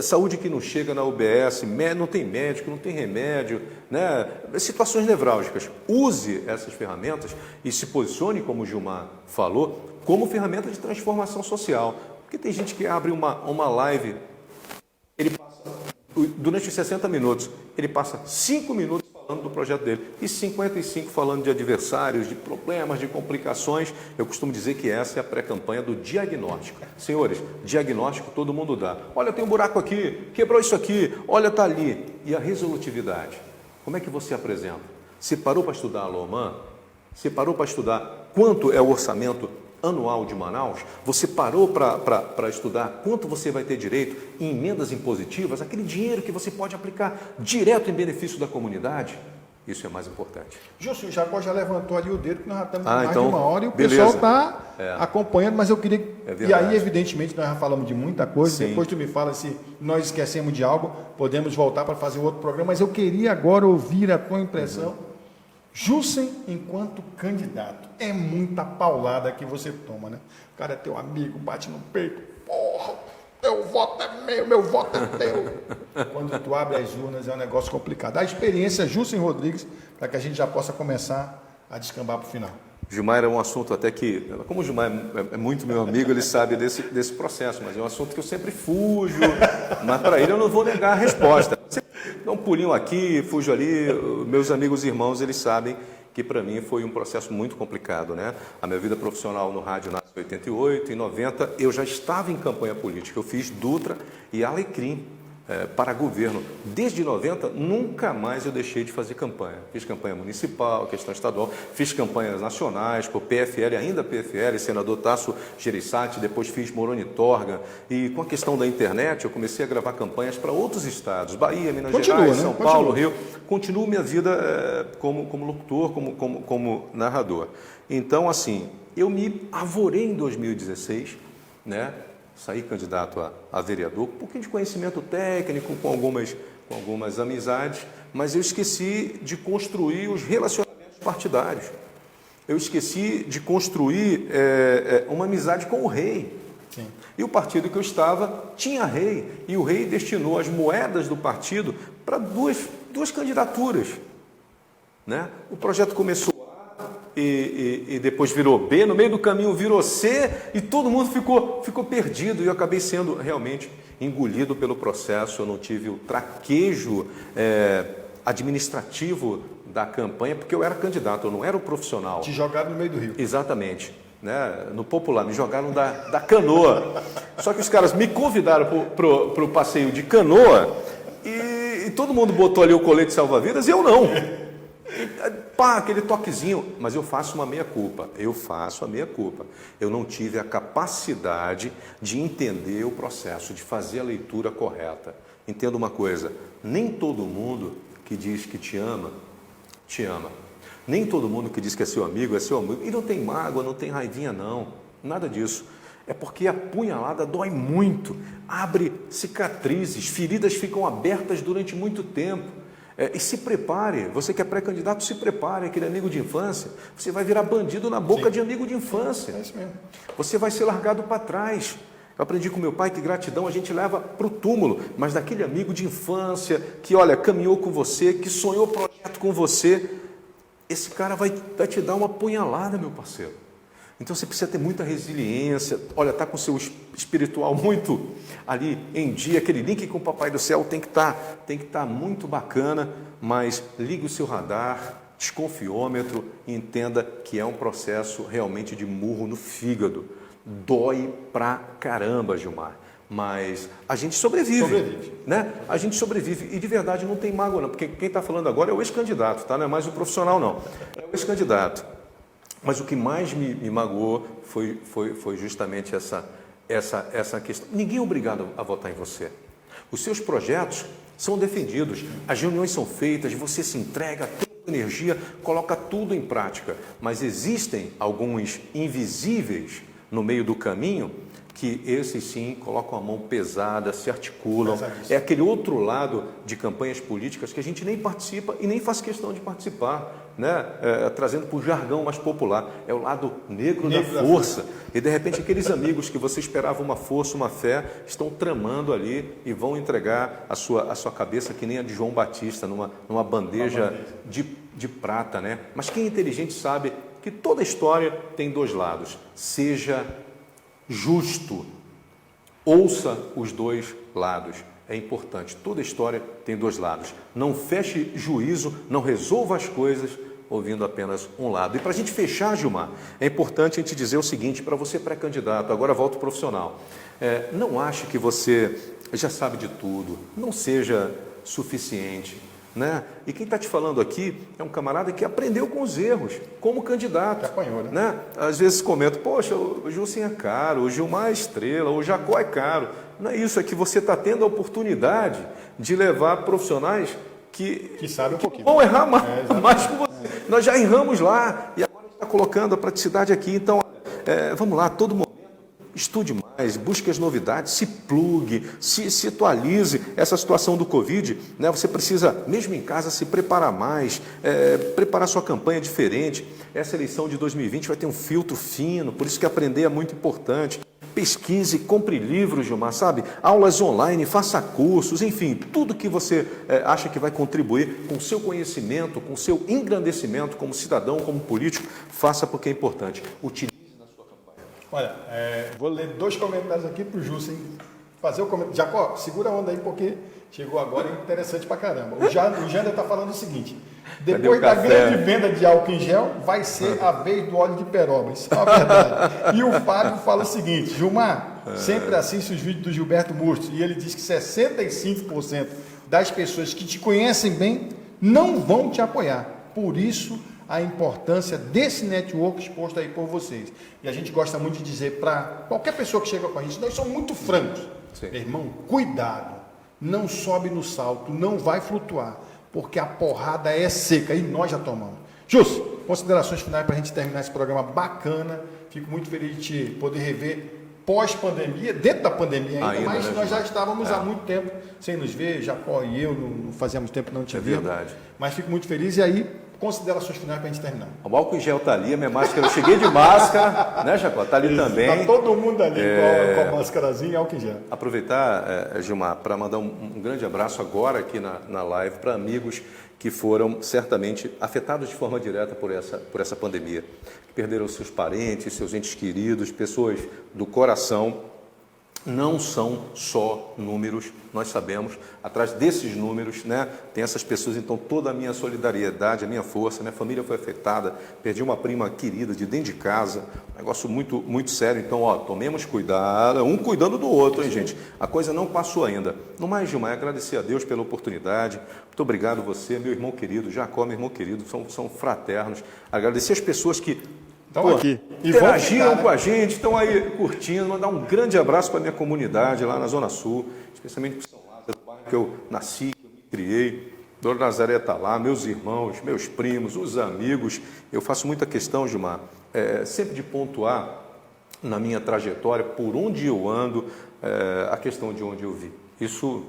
saúde que não chega na UBS, não tem médico, não tem remédio, né? Situações nevrálgicas. Use essas ferramentas e se posicione, como o Gilmar falou, como ferramenta de transformação social. Porque tem gente que abre uma live, ele passa, durante os 60 minutos, ele passa 5 minutos falando do projeto dele e 55 falando de adversários, de problemas, de complicações. Eu costumo dizer que essa é a pré-campanha do diagnóstico. Senhores, diagnóstico todo mundo dá. Olha, tem um buraco aqui, quebrou isso aqui, olha, está ali. E a resolutividade? Como é que você apresenta? Você parou para estudar a Loman? Você parou para estudar quanto é o orçamento anual de Manaus? Você parou para estudar quanto você vai ter direito em emendas impositivas, aquele dinheiro que você pode aplicar direto em benefício da comunidade? Isso é mais importante. Justo, o Jacó já levantou ali o dedo, que nós já estamos mais de uma hora e o pessoal está acompanhando, mas eu queria... e aí, evidentemente, nós já falamos de muita coisa. Sim. Depois tu me fala se nós esquecemos de algo, podemos voltar para fazer outro programa, mas eu queria agora ouvir a tua impressão. Jussen, enquanto candidato, é muita paulada que você toma, né? O cara é teu amigo, bate no peito, porra, teu voto é meu voto é teu. Quando tu abre as urnas é um negócio complicado. A experiência Jussen Rodrigues, para que a gente já possa começar a descambar para o final. Gilmar é um assunto até que, como o Gilmar é muito meu amigo, ele sabe desse processo, mas é um assunto que eu sempre fujo, mas para ele eu não vou negar a resposta. Dá um pulinho aqui, fujo ali, meus amigos e irmãos, eles sabem que para mim foi um processo muito complicado, né? A minha vida profissional no rádio nasceu em 88, em 90 eu já estava em campanha política, eu fiz Dutra e Alecrim. para governo. Desde 90, nunca mais eu deixei de fazer campanha. Fiz campanha municipal, questão estadual, fiz campanhas nacionais, por PFL, ainda PFL, senador Tasso Gereissati, depois fiz Moroni Torga. E com a questão da internet, eu comecei a gravar campanhas para outros estados, Bahia, Minas Gerais, São Paulo, Rio. Continuo minha vida como locutor, como narrador. Então, assim, eu me avorei em 2016, né? Saí candidato a vereador, com um pouquinho de conhecimento técnico, com algumas amizades, mas eu esqueci de construir os relacionamentos partidários. Eu esqueci de construir uma amizade com o rei. Sim. E o partido que eu estava tinha rei, e o rei destinou as moedas do partido para duas candidaturas. Né? O projeto começou e depois virou B, no meio do caminho virou C, e todo mundo ficou perdido, e eu acabei sendo realmente engolido pelo processo. Eu não tive o traquejo administrativo da campanha, porque eu era candidato, eu não era o profissional. Te jogaram no meio do rio. Exatamente. Né? No popular, me jogaram da canoa. Só que os caras me convidaram para o passeio de canoa, e todo mundo botou ali o colete salva-vidas, e eu não. Aquele toquezinho, mas eu faço uma meia-culpa. Eu não tive a capacidade de entender o processo, de fazer a leitura correta. Entenda uma coisa, nem todo mundo que diz que te ama. Nem todo mundo que diz que é seu amigo. E não tem mágoa, não tem raivinha, não. Nada disso. É porque a punhalada dói muito, abre cicatrizes, feridas ficam abertas durante muito tempo. E se prepare, você que é pré-candidato, se prepare, aquele amigo de infância, você vai virar bandido na boca de amigo de infância. É isso mesmo. Você vai ser largado para trás. Eu aprendi com meu pai que gratidão a gente leva para o túmulo, mas daquele amigo de infância que, olha, caminhou com você, que sonhou projeto com você, esse cara vai te dar uma punhalada, meu parceiro. Então você precisa ter muita resiliência, olha, está com o seu espiritual muito ali em dia, aquele link com o Papai do Céu tem que estar muito bacana, mas ligue o seu radar, desconfiômetro e entenda que é um processo realmente de murro no fígado. Dói pra caramba, Gilmar, mas a gente sobrevive. Né? A gente sobrevive e de verdade não tem mágoa não, porque quem está falando agora é o ex-candidato, tá? Não é mais o profissional não, é o ex-candidato. Mas o que mais me magoou foi justamente essa questão. Ninguém é obrigado a votar em você. Os seus projetos são defendidos, as reuniões são feitas, você se entrega, tem energia, coloca tudo em prática. Mas existem alguns invisíveis no meio do caminho que esses sim colocam a mão pesada, se articulam. É aquele outro lado de campanhas políticas que a gente nem participa e nem faz questão de participar. Né? Trazendo para o jargão mais popular, é o lado negro da força. E de repente aqueles amigos que você esperava uma força, uma fé, estão tramando ali e vão entregar a sua cabeça que nem a de João Batista, numa bandeja de prata. Né? Mas quem é inteligente sabe que toda história tem dois lados. Seja justo, ouça os dois lados. É importante, toda história tem dois lados. Não feche juízo, não resolva as coisas ouvindo apenas um lado. E para a gente fechar, Gilmar, é importante a gente dizer o seguinte, para você pré-candidato, agora volta ao profissional, não ache que você já sabe de tudo, não seja suficiente. Né? E quem está te falando aqui é um camarada que aprendeu com os erros, como candidato. Apanhou, né? Né? Às vezes comenta, poxa, o Gilson é caro, o Gilmar é estrela, o Jacó é caro. Não é isso, é que você está tendo a oportunidade de levar profissionais que sabem um pouquinho. Vão errar mais que você. Nós já erramos lá e agora a gente está colocando a praticidade aqui. Então, vamos lá, todo momento, estude mais, busque as novidades, se plugue, se atualize. Essa situação do Covid, né, você precisa, mesmo em casa, se preparar mais, preparar sua campanha diferente. Essa eleição de 2020 vai ter um filtro fino, por isso que aprender é muito importante. Pesquise, compre livros, Gilmar, sabe? Aulas online, faça cursos, enfim, tudo que você acha que vai contribuir com o seu conhecimento, com o seu engrandecimento como cidadão, como político, faça porque é importante. Utilize na sua campanha. Olha, vou ler 2 comentários aqui para o Justo fazer o comentário. Jacó, segura a onda aí porque chegou agora e interessante pra caramba. O Jander está falando o seguinte: depois da grande venda de álcool em gel, vai ser a vez do óleo de peroba. Isso é uma verdade. E o Fábio fala o seguinte: Gilmar, sempre assiste os vídeos do Gilberto Murtos e ele diz que 65% das pessoas que te conhecem bem não vão te apoiar. Por isso, a importância desse network exposto aí por vocês. E a gente gosta muito de dizer para qualquer pessoa que chega com a gente, nós somos muito francos. Sim. Meu irmão, cuidado, não sobe no salto, não vai flutuar, porque a porrada é seca e nós já tomamos. Jus, considerações finais para a gente terminar esse programa bacana. Fico muito feliz de te poder rever pós-pandemia, dentro da pandemia ainda, mas né, nós já estávamos há muito tempo sem nos ver, Jacó e eu, não fazíamos tempo que não te vimos. É verdade. Mas fico muito feliz e aí, considerações finais para a gente terminar. O álcool em gel está ali, a minha máscara, eu cheguei de máscara, né, Jacó? Está ali também. Está todo mundo ali com a máscarazinha e álcool em gel. Aproveitar, Gilmar, para mandar um grande abraço agora aqui na live para amigos que foram certamente afetados de forma direta por essa pandemia, que perderam seus parentes, seus entes queridos, pessoas do coração. Não são só números, nós sabemos, atrás desses números, né, tem essas pessoas, então toda a minha solidariedade, a minha força, minha família foi afetada, perdi uma prima querida de dentro de casa, um negócio muito, muito sério, então, tomemos cuidado, um cuidando do outro, hein, gente, a coisa não passou ainda. No mais, Gilmar, agradecer a Deus pela oportunidade, muito obrigado você, meu irmão querido, Jacó, meu irmão querido, são fraternos, agradecer as pessoas que aqui. Interagiram com a gente, estão aí curtindo, mandar um grande abraço para a minha comunidade lá na Zona Sul, especialmente para São Lázaro, bairro que eu nasci, que eu me criei. Dona Nazaré está lá, meus irmãos, meus primos, os amigos. Eu faço muita questão, Gilmar, sempre de pontuar na minha trajetória, por onde eu ando, a questão de onde eu vi. Isso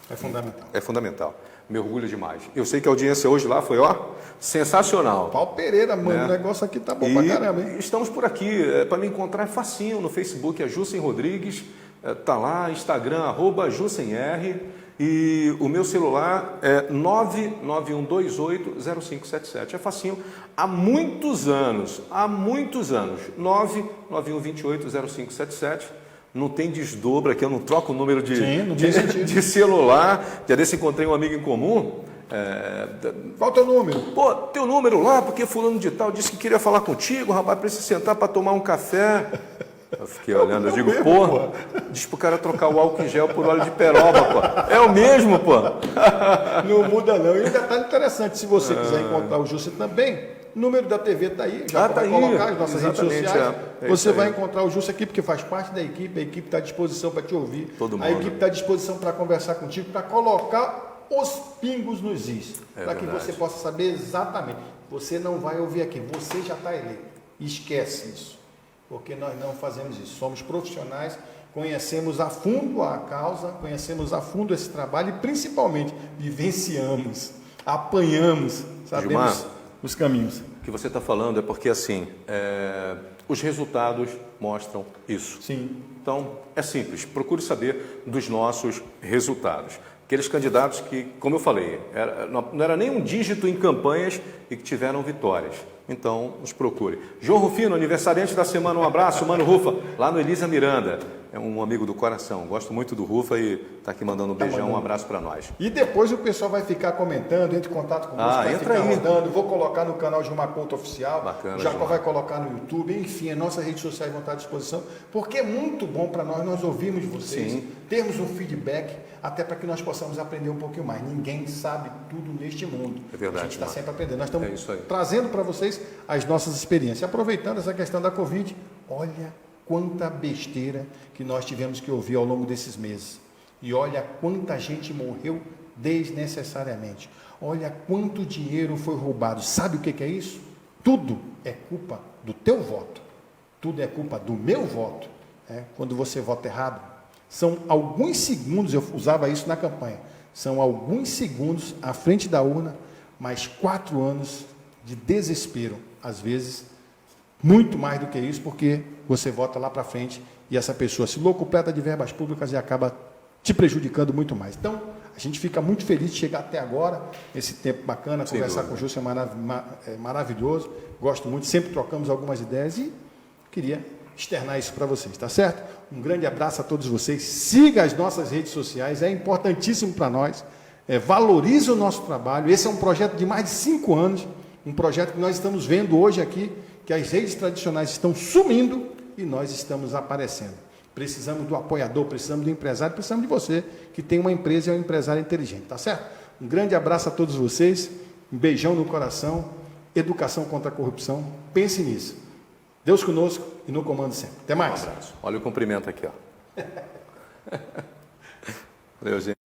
é fundamental. É fundamental. Me orgulho demais. Eu sei que a audiência hoje lá foi, sensacional. Pau Pereira, mano, o negócio aqui tá bom pra caramba, hein? Estamos por aqui, para me encontrar é facinho, no Facebook é Jussen Rodrigues, tá lá, Instagram, @JussenR, e o meu celular é 991280577. É facinho, há muitos anos, 991280577. Não tem desdobra aqui, eu não troco o número de celular. Já desse encontrei um amigo em comum. Qual o teu número? Pô, teu número lá, porque fulano de tal disse que queria falar contigo, rapaz, precisa sentar para tomar um café. Eu fiquei olhando, eu digo, diz pro cara trocar o álcool em gel por óleo de peroba, pô. É o mesmo, pô. Não muda não. E um detalhe interessante, se você quiser encontrar o Jussen também, o número da TV está aí, já vai colocar as nossas redes sociais. Você vai encontrar o Jussen aqui, porque faz parte da equipe, a equipe está à disposição para te ouvir. A equipe está à disposição para conversar contigo, para colocar os pingos nos is, para que você possa saber exatamente. Você não vai ouvir aqui, você já está eleito. Esquece isso, porque nós não fazemos isso. Somos profissionais, conhecemos a fundo a causa, conhecemos a fundo esse trabalho e principalmente vivenciamos, apanhamos, sabemos os caminhos. O que você está falando é porque, assim, os resultados mostram isso. Sim. Então, é simples, procure saber dos nossos resultados. Aqueles candidatos que, como eu falei, não era nem um dígito em campanhas e que tiveram vitórias. Então, nos procure. João Rufino, aniversariante da semana, um abraço, Mano Rufa, lá no Elisa Miranda. É um amigo do coração, gosto muito do Rufa e está aqui mandando um beijão, um abraço para nós. E depois o pessoal vai ficar comentando, entre em contato com você, vai ficar rodando, vou colocar no canal de uma conta oficial, bacana, o Jacó vai colocar no YouTube, enfim, as nossas redes sociais vão estar à disposição, porque é muito bom para nós ouvirmos vocês, termos um feedback, até para que nós possamos aprender um pouquinho mais. Ninguém sabe tudo neste mundo. É verdade. A gente está sempre aprendendo. Nós estamos trazendo para vocês as nossas experiências. Aproveitando essa questão da Covid, olha quanta besteira que nós tivemos que ouvir ao longo desses meses. E olha quanta gente morreu desnecessariamente. Olha quanto dinheiro foi roubado. Sabe o que é isso? Tudo é culpa do teu voto. Tudo é culpa do meu voto. Quando você vota errado, são alguns segundos, eu usava isso na campanha, são alguns segundos à frente da urna, mais 4 anos de desespero, às vezes, muito mais do que isso, porque você vota lá para frente e essa pessoa se locupleta de verbas públicas e acaba te prejudicando muito mais. Então, a gente fica muito feliz de chegar até agora, esse tempo bacana, conversar com o Jussen é maravilhoso, gosto muito, sempre trocamos algumas ideias e queria externar isso para vocês, tá certo? Um grande abraço a todos vocês, siga as nossas redes sociais, é importantíssimo para nós, valorize o nosso trabalho, esse é um projeto de mais de 5 anos, um projeto que nós estamos vendo hoje aqui, que as redes tradicionais estão sumindo e nós estamos aparecendo. precisamos do apoiador, precisamos do empresário, precisamos de você, que tem uma empresa e é um empresário inteligente, tá certo? Um grande abraço a todos vocês, um beijão no coração, educação contra a corrupção, pense nisso. Deus conosco e no comando sempre. Até mais. Um abraço. Olha o cumprimento aqui, ó. Valeu, gente.